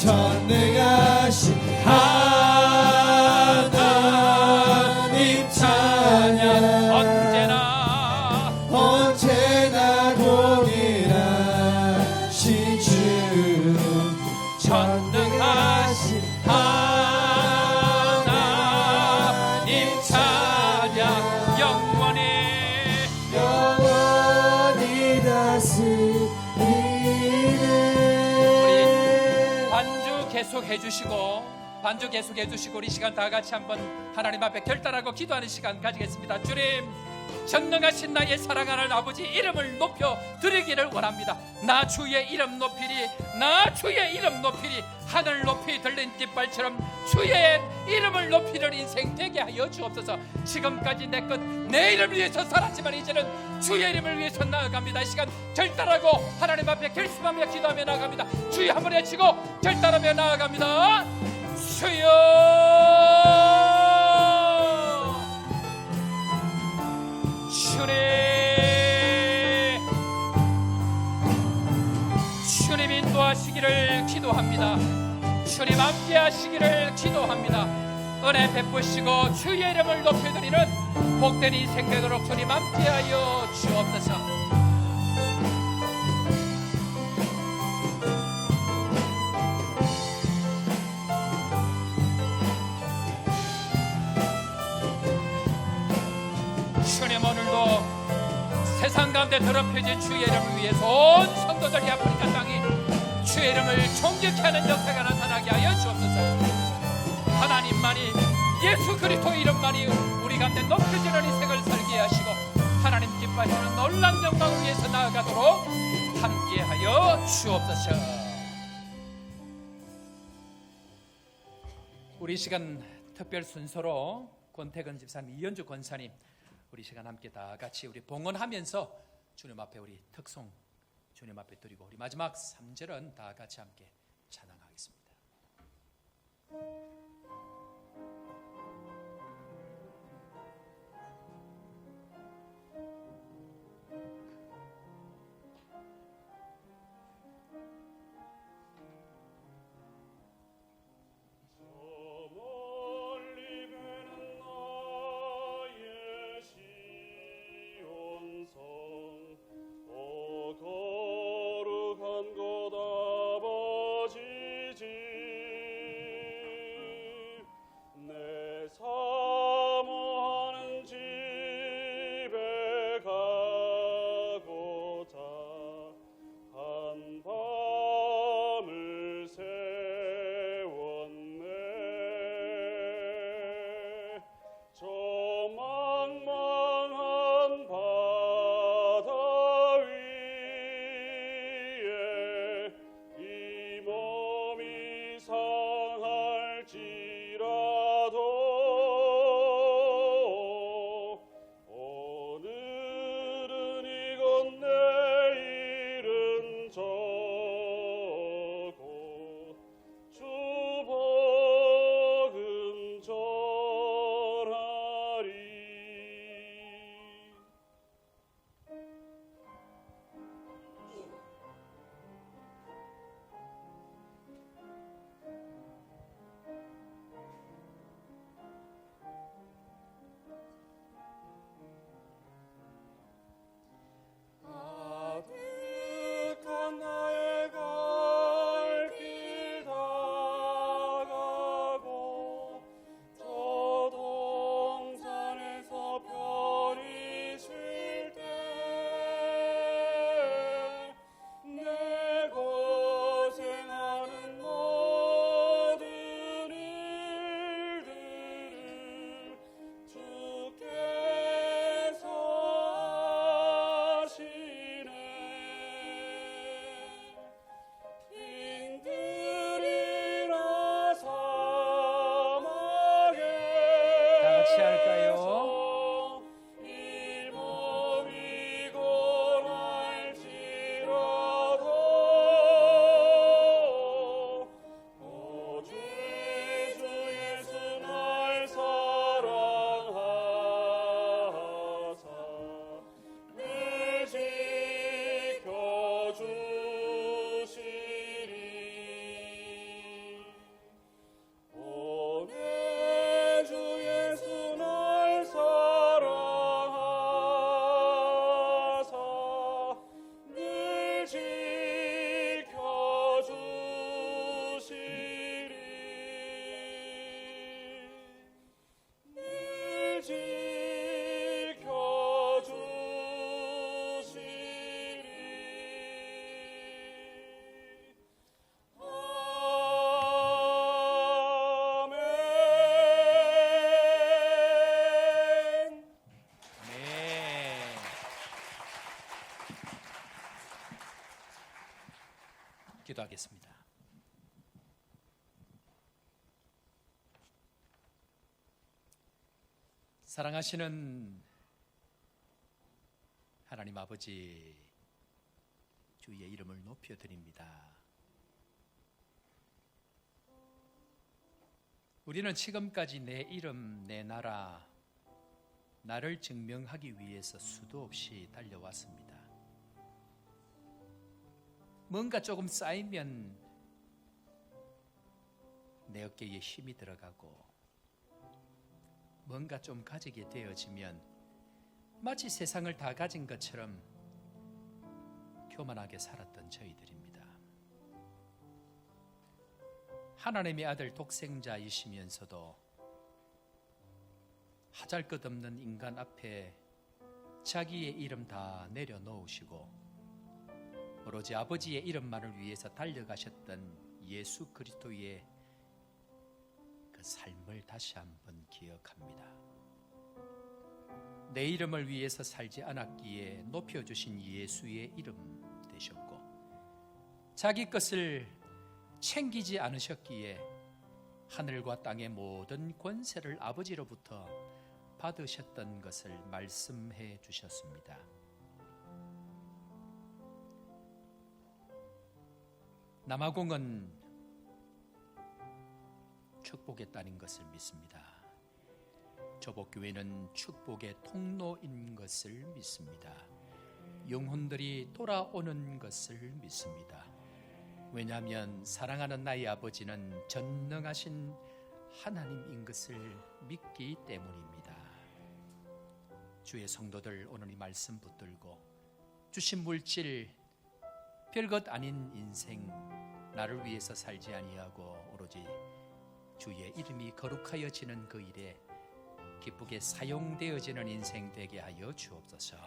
전능하신 하나님 찬양 언제나 동일하신 우리 반주 계속 해주시고 우리 시간 다 같이 한번 하나님 앞에 결단하고 기도하는 시간 가지겠습니다. 주님, 전능하신 나의 사랑하는 아버지 이름을 높여 드리기를 원합니다. 나 주의 이름 높이리, 나 주의 이름 높이리. 하늘 높이 들린 깃발처럼 주의 이름을 높이는 인생 되게 하여 주옵소서. 지금까지 내 것 내 이름을 위해서 살았지만 이제는 주의 이름을 위해서 나아갑니다. 이 시간 결단하고 하나님 앞에 결심하며 기도하며 나아갑니다. 주의 한번 외치고 결단하며 나아갑니다. 주여, 주님 인도하시기를 기도합니다. 주님 함께 하시기를 기도합니다. 은혜 베푸시고 주의 이름을 높여드리는 복된 인생 되도록 주님 함께하여 주옵소서. 주님, 오늘도 세상 가운데 더럽혀진 주의 이름을 위해서 온 성도들이 아프리카 땅이 주의 이름을 존귀케 하는 역사가 나타나게 하여 주옵소서. 하나님만이, 예수 그리스도 이름만이 우리 가운데 높여지는 인생을 살게 하시고 하나님 기뻐하시는 놀라운 영광을 위해서 나아가도록 함께하여 주옵소서. 우리 시간 특별 순서로 권태근 집사님, 이현주 권사님, 우리 시간 함께 다 같이 우리 봉헌하면서 주님 앞에 우리 특송 주님 앞에 드리고 우리 마지막 3절은 다 같이 함께 찬양하겠습니다. 기도하겠습니다. 사랑하시는 하나님 아버지, 주의 이름을 높여드립니다. 우리는 지금까지 내 이름, 내 나라, 나를 증명하기 위해서 수도 없이 달려왔습니다. 뭔가 조금 쌓이면 내 어깨에 힘이 들어가고, 뭔가 좀 가지게 되어지면 마치 세상을 다 가진 것처럼 교만하게 살았던 저희들입니다. 하나님의 아들 독생자이시면서도 하잘것없는 인간 앞에 자기의 이름 다 내려놓으시고 오로지 아버지의 이름만을 위해서 달려가셨던 예수 그리스도의 그 삶을 다시 한번 기억합니다. 내 이름을 위해서 살지 않았기에 높여주신 예수의 이름 되셨고, 자기 것을 챙기지 않으셨기에 하늘과 땅의 모든 권세를 아버지로부터 받으셨던 것을 말씀해 주셨습니다. 남아공은 축복의 땅인 것을 믿습니다. 조복교회는 축복의 통로인 것을 믿습니다. 영혼들이 돌아오는 것을 믿습니다. 왜냐하면 사랑하는 나의 아버지는 전능하신 하나님인 것을 믿기 때문입니다. 주의 성도들, 오늘 이 말씀 붙들고 주신 물질, 별것 아닌 인생, 나를 위해서 살지 아니하고 오로지 주의 이름이 거룩하여지는 그 일에 기쁘게 사용되어지는 인생 되게 하여 주옵소서.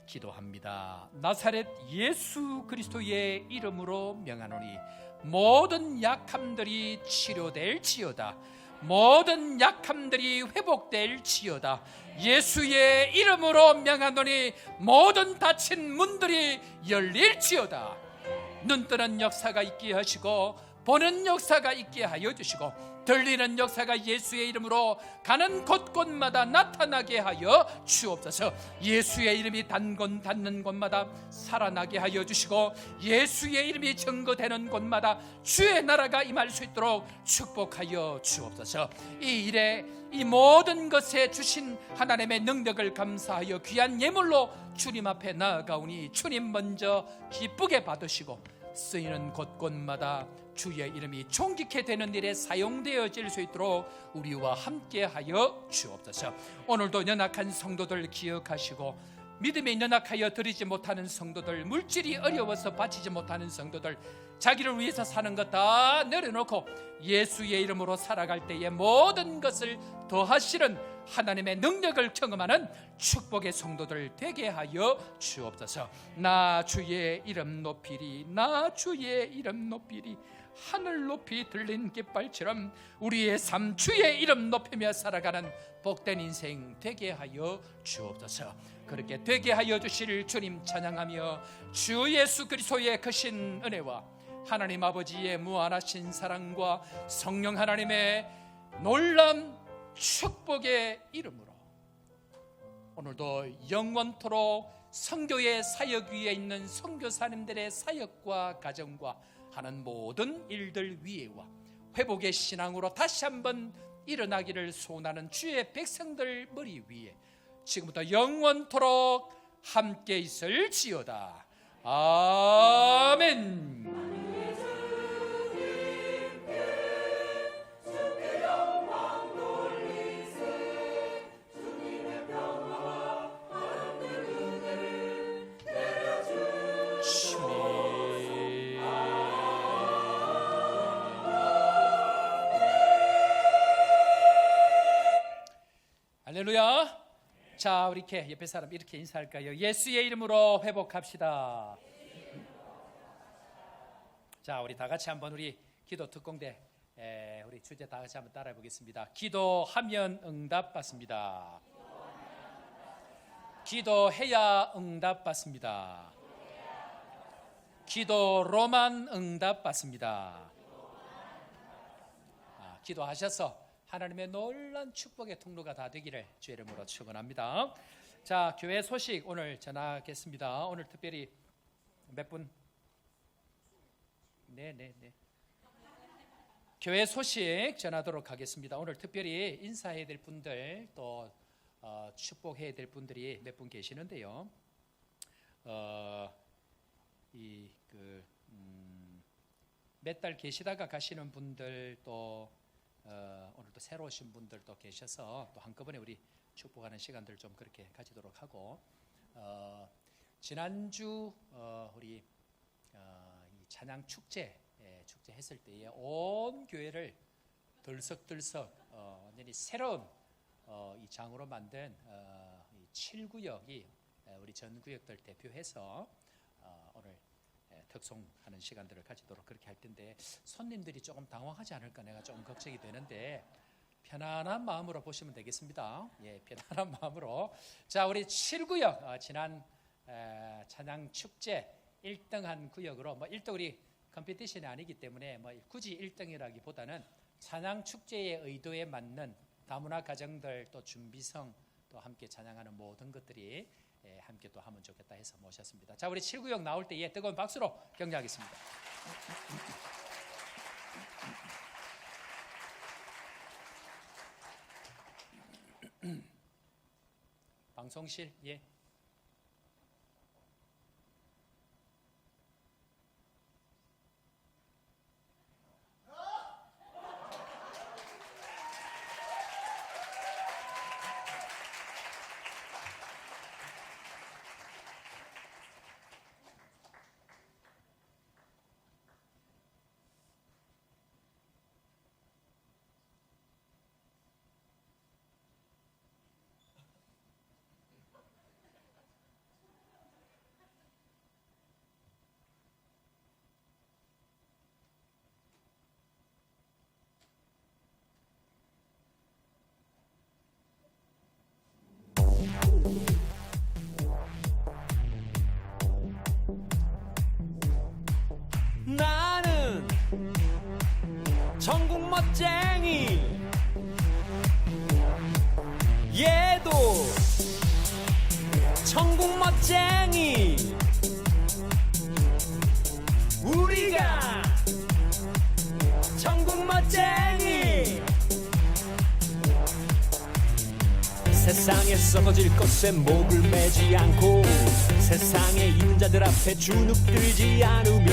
기도합니다. 나사렛 예수 그리스도의 이름으로 명하노니 모든 약함들이 치료될지어다. 모든 약함들이 회복될지어다. 예수의 이름으로 명하노니 모든 닫힌 문들이 열릴지어다. 눈 뜨는 역사가 있게 하시고 보는 역사가 있게 하여 주시고 들리는 역사가 예수의 이름으로 가는 곳곳마다 나타나게 하여 주옵소서. 예수의 이름이 닿는 곳마다 살아나게 하여 주시고 예수의 이름이 증거되는 곳마다 주의 나라가 임할 수 있도록 축복하여 주옵소서. 이 일에 이 모든 것에 주신 하나님의 능력을 감사하여 귀한 예물로 주님 앞에 나아가오니 주님 먼저 기쁘게 받으시고 쓰이는 곳곳마다 주의 이름이 존귀케 되는 일에 사용되어질 수 있도록 우리와 함께하여 주옵소서. 오늘도 연약한 성도들 기억하시고 믿음이 연약하여 드리지 못하는 성도들, 물질이 어려워서 바치지 못하는 성도들, 자기를 위해서 사는 것 다 내려놓고 예수의 이름으로 살아갈 때에 모든 것을 더하시는 하나님의 능력을 경험하는 축복의 성도들 되게 하여 주옵소서. 나 주의 이름 높이리, 나 주의 이름 높이리. 하늘 높이 들린 깃발처럼 우리의 삶 주의 이름 높이며 살아가는 복된 인생 되게 하여 주옵소서. 그렇게 되게 하여 주실 주님 찬양하며 주 예수 그리스도의 크신 은혜와 하나님 아버지의 무한하신 사랑과 성령 하나님의 놀라운 축복의 이름으로 오늘도 영원토록 선교의 사역 위에 있는 선교사님들의 사역과 가정과 하는 모든 일들 위에와 회복의 신앙으로 다시 한번 일어나기를 소원하는 주의 백성들 머리 위에 지금부터 영원토록 함께 있을지어다. 아멘. 할렐루야. 자, 우리 이렇게 옆에 사람 이렇게 인사할까요? 예수의 이름으로 회복합시다. 자, 우리 다 같이 한번 우리 기도 특공대 우리 주제 다 같이 한번 따라해 보겠습니다. 기도하면 응답 받습니다. 기도해야 응답 받습니다. 기도로만 응답받습니다. 기도하셔서 하나님의 놀라운 축복의 통로가 다 되기를 주의 이름으로 축원합니다. 자, 교회 소식 오늘 전하겠습니다. 오늘 특별히 몇 분? 네. 교회 소식 전하도록 하겠습니다. 오늘 특별히 인사해야 될 분들 또 축복해야 될 분들이 몇 분 계시는데요. 몇 달 계시다가 가시는 분들 또 오늘 또 새로 오신 분들도 계셔서 또 한꺼번에 우리 축복하는 시간들 좀 그렇게 가지도록 하고 지난주 우리 이 찬양 축제 했을 때에 온 교회를 들썩들썩 완전히 새로운 이 장으로 만든 이 7구역이 우리 전 구역들 대표해서 오늘 특송하는 시간들을 가지도록 그렇게 할 텐데 손님들이 조금 당황하지 않을까 내가 좀 걱정이 되는데 편안한 마음으로 보시면 되겠습니다. 예, 편안한 마음으로. 자, 우리 7구역 지난 찬양 축제 1등한 구역으로 1등 우리 컴피티션이 아니기 때문에 굳이 1등이라기보다는 찬양 축제의 의도에 맞는 다문화 가정들 또 준비성 또 함께 찬양하는 모든 것들이 함께 또 하면 좋겠다 해서 모셨습니다. 자, 우리 7구역 나올 때에 뜨거운 박수로 격려하겠습니다. 방송실 예. 나는 전국 멋쟁이 얘도 전국 멋쟁이 우리가 전국 멋쟁이 세상에 썩어질 것에 목을 매지 않고 세상의 인자들 앞에 주눅들지 않으며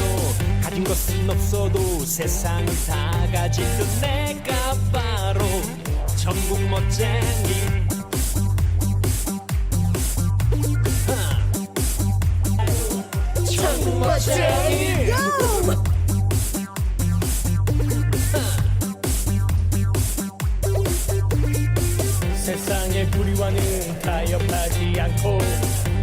가진 것은 없어도 세상을 다 가진 듯 내가 바로 전국 멋쟁이 전국 멋쟁이 세상의 불의와는 타협하지 않고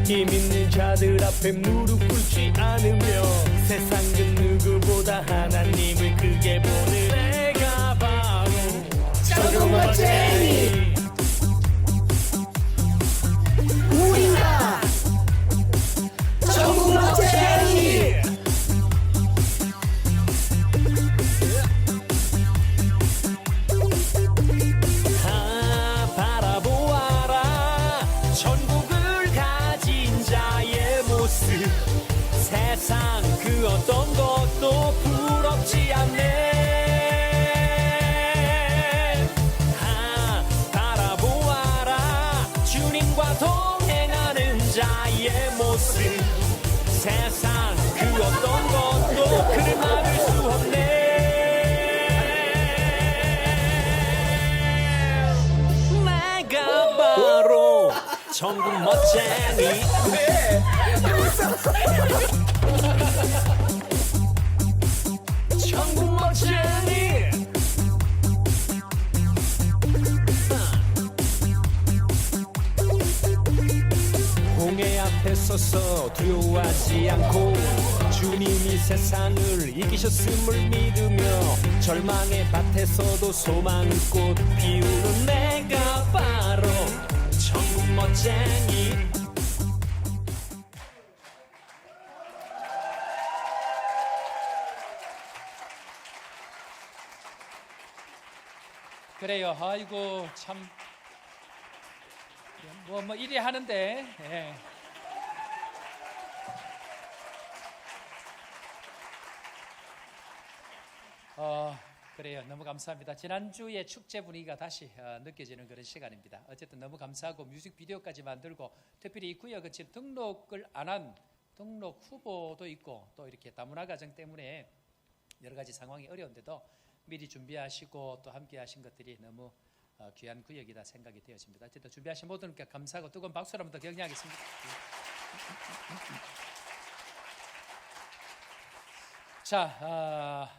힘 있는 자들 앞에 무릎 꿇지 않으며 세상 그 누구보다 하나님을 크게 보는 내가 바로 전국 멋쟁이 우리가 전국 멋쟁이 세상 그 어떤 것도 부럽지 않네. 바라보아라 주님과 동행하는 자의 모습. 세상 그 어떤 것도 그를 막을 수 없네. 내가 바로 전국 멋쟁이. 전국 멋쟁이 홍해 앞에 서서 두려워하지 않고 주님이 세상을 이기셨음을 믿으며 절망의 밭에서도 소망의 꽃 피우는 내가 바로 전국 멋쟁이. 그래요. 아이고 참 뭐 이리 하는데. 예. 그래요. 너무 감사합니다. 지난주에 축제 분위기가 다시 느껴지는 그런 시간입니다. 어쨌든 너무 감사하고 뮤직비디오까지 만들고 특별히 이 구역은 지금 등록을 안 한 등록 후보도 있고 또 이렇게 다문화 가정 때문에 여러 가지 상황이 어려운데도 미리 준비하시고 또 함께 하신 것들이 너무 귀한 구역이다 생각이 되어집니다. 어쨌든 준비하신 모든 분께 감사하고 뜨거운 박수로 한번 더 격려하겠습니다. 자,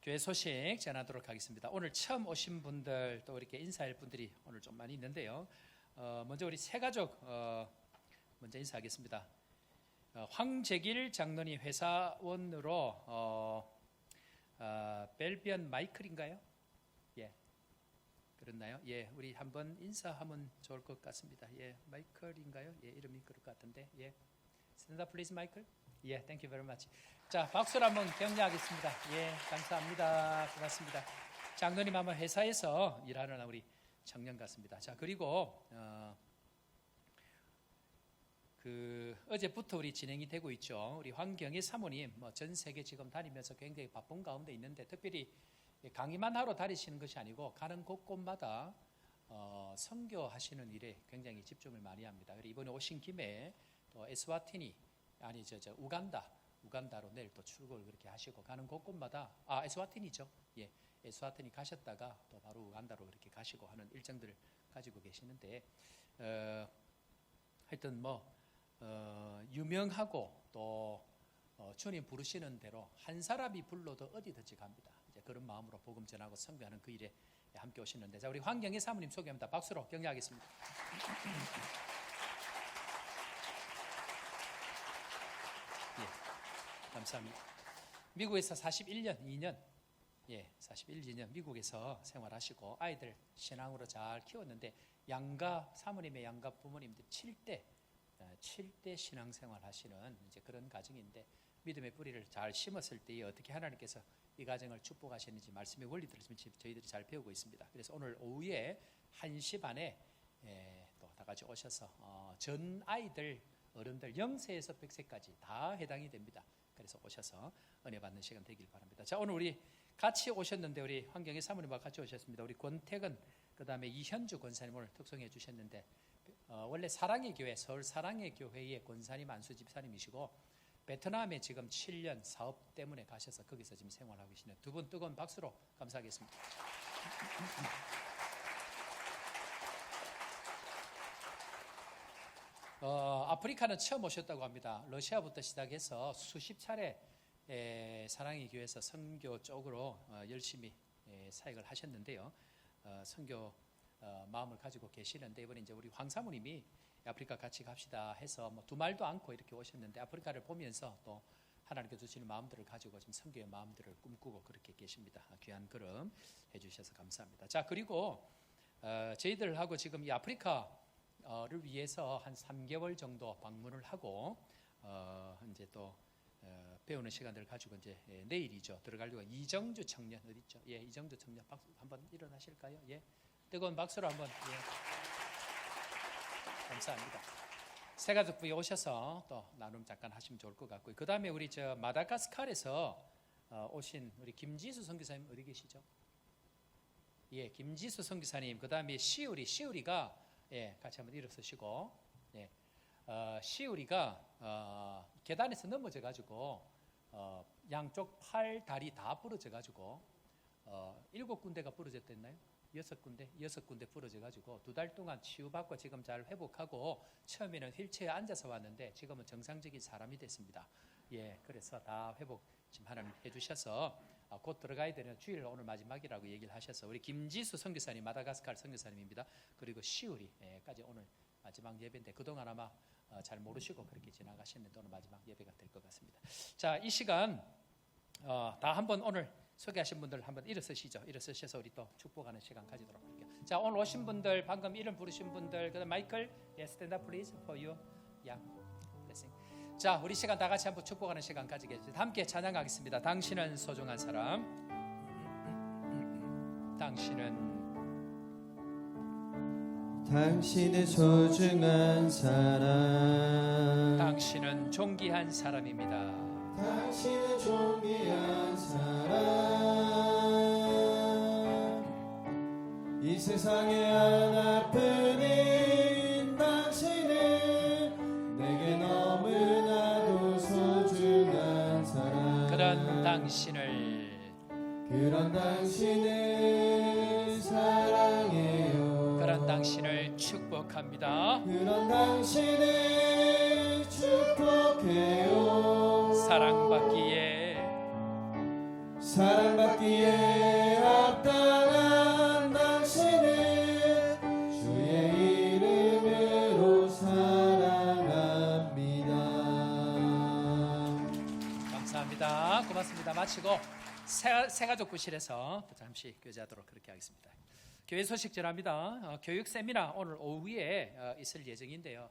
교회 소식 전하도록 하겠습니다. 오늘 처음 오신 분들 또 이렇게 인사할 분들이 오늘 좀 많이 있는데요. 먼저 우리 세 가족 먼저 인사하겠습니다. 황재길 장로님 회사원으로 벨비언 마이클인가요? 예, 그렇나요? 예, 우리 한번 인사하면 좋을 것 같습니다. 예, 마이클인가요? 예, 이름이 그럴 것 같은데. 예, stand up please, 마이클. 예, thank you very much. 자, 박수로 한번 격려하겠습니다. 예, 감사합니다. 고맙습니다. 장로님 아마 회사에서 일하는 우리 청년 같습니다. 자, 그리고 어제부터 우리 진행이 되고 있죠. 우리 황경희 사모님 전 세계 지금 다니면서 굉장히 바쁜 가운데 있는데 특별히 강의만 하러 다니시는 것이 아니고 가는 곳곳마다 선교하시는 일에 굉장히 집중을 많이 합니다. 그리고 이번에 오신 김에 또 에스와티니 아니 우간다로 내일 또 출국을 그렇게 하시고 가는 곳곳마다 에스와티니죠. 예, 에스와티니 가셨다가 또 바로 우간다로 그렇게 가시고 하는 일정들을 가지고 계시는데 하여튼 유명하고 또 주님 부르시는 대로 한 사람이 불러도 어디든지 갑니다. 이제 그런 마음으로 복음 전하고 선교하는 그 일에 함께 오시는데 자, 우리 황경희 사모님 소개합니다. 박수로 격려하겠습니다. 예, 감사합니다. 미국에서 41년, 2년, 2년 미국에서 생활하시고 아이들 신앙으로 잘 키웠는데 사모님의 양가 부모님들 7대 신앙생활 하시는 이제 그런 가정인데 믿음의 뿌리를 잘 심었을 때에 어떻게 하나님께서 이 가정을 축복하셨는지 말씀의 원리들을 저희들이 잘 배우고 있습니다. 그래서 오늘 오후에 1시 반에 또 다 같이 오셔서 전 아이들 어른들 0세에서 100세까지 다 해당이 됩니다. 그래서 오셔서 은혜 받는 시간 되길 바랍니다. 자, 오늘 우리 같이 오셨는데 우리 황경희 사모님과 같이 오셨습니다. 우리 권태근 그다음에 이현주 권사님 오늘 특송해 주셨는데 원래 사랑의 교회 서울 사랑의 교회의 권사님 안수 집사님이시고 베트남에 지금 7년 사업 때문에 가셔서 거기서 지금 생활하고 계시는 두 분 뜨거운 박수로 감사하겠습니다. 아프리카는 처음 오셨다고 합니다. 러시아부터 시작해서 수십 차례 사랑의 교회에서 선교 쪽으로 열심히 사역을 하셨는데요. 선교 마음을 가지고 계시는데 이번에 이제 우리 황 사모님이 아프리카 같이 갑시다 해서 두말도 않고 이렇게 오셨는데 아프리카를 보면서 또 하나님께 주시는 마음들을 가지고 지금 선교의 마음들을 꿈꾸고 그렇게 계십니다. 귀한 걸음 해주셔서 감사합니다. 자, 그리고 저희들하고 지금 이 아프리카를 위해서 한 3개월 정도 방문을 하고 이제 또 배우는 시간들을 가지고 이제 내일이죠. 들어가려고 이정주 청년 어디 있죠? 예, 이정주 청년 박수 한번 일어나실까요? 예. 뜨거운 박수로 한번 감사합니다. 세 가족분이 오셔서 또 나눔 잠깐 하시면 좋을 것 같고요. 그 다음에 우리 마다가스카르에서 오신 우리 김지수 선교사님 어디 계시죠? 예, 김지수 선교사님. 그 다음에 시우리가 같이 한번 일어서시고 시우리가 계단에서 넘어져 가지고 양쪽 팔 다리 다 부러져 가지고 7군데가 부러졌댔나요? 6군데 부러져 가지고 2달 동안 치유받고 지금 잘 회복하고 처음에는 휠체어에 앉아서 왔는데 지금은 정상적인 사람이 됐습니다. 예, 그래서 다 회복 지금 하나님 해주셔서 곧 들어가야 되는 주일 오늘 마지막이라고 얘기를 하셔서 우리 김지수 선교사님 마다가스카르 선교사님입니다. 그리고 시우리까지 오늘 마지막 예배인데 그동안 아마 잘 모르시고 그렇게 지나가셨는데 오늘 마지막 예배가 될 것 같습니다. 자, 이 시간 다 한번 오늘 소개하신 분들 한번 일어서시죠. 일어서셔서 우리 또 축복하는 시간 가지도록 할게요. 자, 오늘 오신 분들 방금 이름 부르신 분들 그다음 마이클 stand up please for you young blessing. 자, 우리 시간 다 같이 한번 축복하는 시간 가지겠습니다. 함께 찬양하겠습니다. 당신은 소중한 사람, 당신은 당신의 소중한 사랑 당신은 존귀한 사람입니다. 당신의 존귀한 사랑 이 세상의 하나뿐인 당신은 내게 너무나도 소중한 사랑 그런 당신을 사랑해요 그런 당신을 축복합니다. 그런 당신을 축복해요 사랑받기에 합당한 당신을 주의 이름으로 사랑합니다. 감사합니다. 고맙습니다. 마치고 새가족 구실에서 잠시 교제하도록 그렇게 하겠습니다. 교회 소식 전합니다. 교육 세미나 오늘 오후에 있을 예정인데요.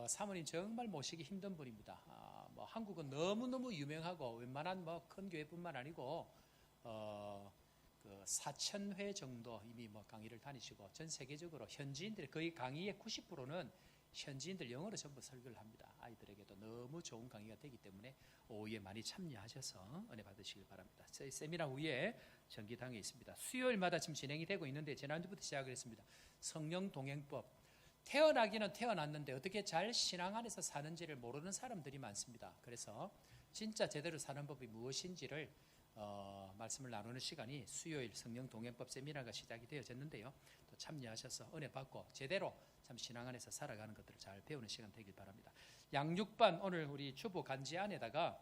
사모님 정말 모시기 힘든 분입니다. 뭐 한국은 너무너무 유명하고 웬만한 뭐 큰 교회뿐만 아니고 그 4,000회 정도 이미 뭐 강의를 다니시고 전 세계적으로 현지인들 거의 강의의 90%는 현지인들 영어로 전부 설교를 합니다. 아이들에게도 너무 좋은 강의가 되기 때문에 오후에 많이 참여하셔서 은혜 받으시길 바랍니다. 저희 세미나 후에 전기당에 있습니다. 수요일마다 지금 진행이 되고 있는데 지난주부터 시작을 했습니다. 성령 동행법. 태어나기는 태어났는데 어떻게 잘 신앙 안에서 사는지를 모르는 사람들이 많습니다. 그래서 진짜 제대로 사는 법이 무엇인지를 말씀을 나누는 시간이 수요일 성령 동행법 세미나가 시작이 되어졌는데요. 또 참여하셔서 은혜 받고 제대로 참 신앙 안에서 살아가는 것들을 잘 배우는 시간 되길 바랍니다. 양육반 오늘 우리 주보 간지 안에다가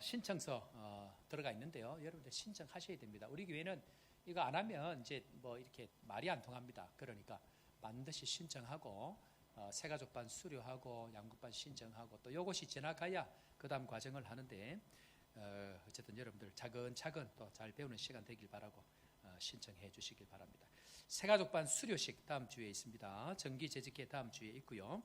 신청서 들어가 있는데요. 여러분들 신청하셔야 됩니다. 우리 교회는 이거 안 하면 이제 뭐 이렇게 말이 안 통합니다. 그러니까 반드시 신청하고 새가족반 수료하고 양육반 신청하고 또 이것이 지나가야 그 다음 과정을 하는데 어쨌든 여러분들 차근차근 또 잘 배우는 시간 되길 바라고 신청해 주시길 바랍니다. 새가족반 수료식 다음 주에 있습니다. 정기재직회 다음 주에 있고요.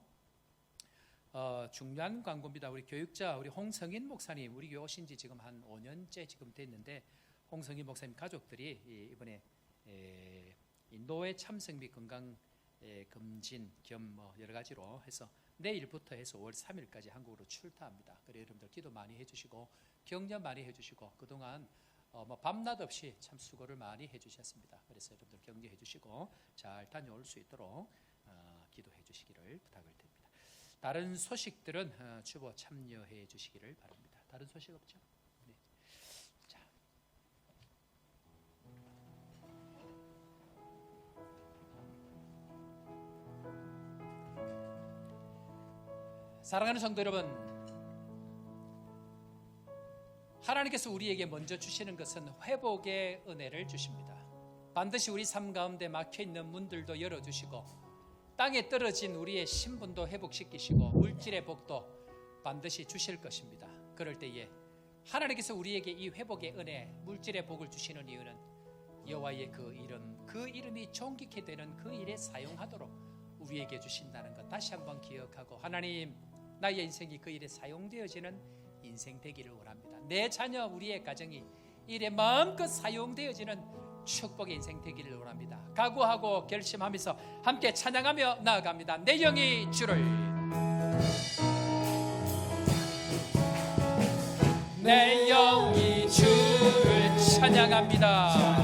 중요한 광고입니다. 우리 교육자 우리 홍성인 목사님 우리 교회 오신 지 지금 한 5년째 지금 됐는데 홍성인 목사님 가족들이 이번에 노회 참석 및 건강 검진 겸 뭐 여러 가지로 해서 내일부터 해서 5월 3일까지 한국으로 출타합니다. 그래 여러분들 기도 많이 해주시고 격려 많이 해주시고 그동안 뭐 밤낮 없이 참 수고를 많이 해주셨습니다. 그래서 여러분들 격려해 주시고 잘 다녀올 수 있도록 기도해 주시기를 부탁을 드립니다. 다른 소식들은 주보 참여해 주시기를 바랍니다. 다른 소식 없죠? 네. 자. 사랑하는 성도 여러분, 하나님께서 우리에게 먼저 주시는 것은 회복의 은혜를 주십니다. 반드시 우리 삶 가운데 막혀있는 문들도 열어주시고 땅에 떨어진 우리의 신분도 회복시키시고 물질의 복도 반드시 주실 것입니다. 그럴 때에 하나님께서 우리에게 이 회복의 은혜, 물질의 복을 주시는 이유는 여호와의 그 이름이 존귀케 되는 그 일에 사용하도록 우리에게 주신다는 것 다시 한번 기억하고 하나님 나의 인생이 그 일에 사용되어지는 인생 되기를 원합니다. 내 자녀 우리의 가정이 일에 마음껏 사용되어지는 축복의 인생 되기를 원합니다. 각오하고 결심하면서 함께 찬양하며 나아갑니다. 내 영이 주를 내 영이 주를 찬양합니다.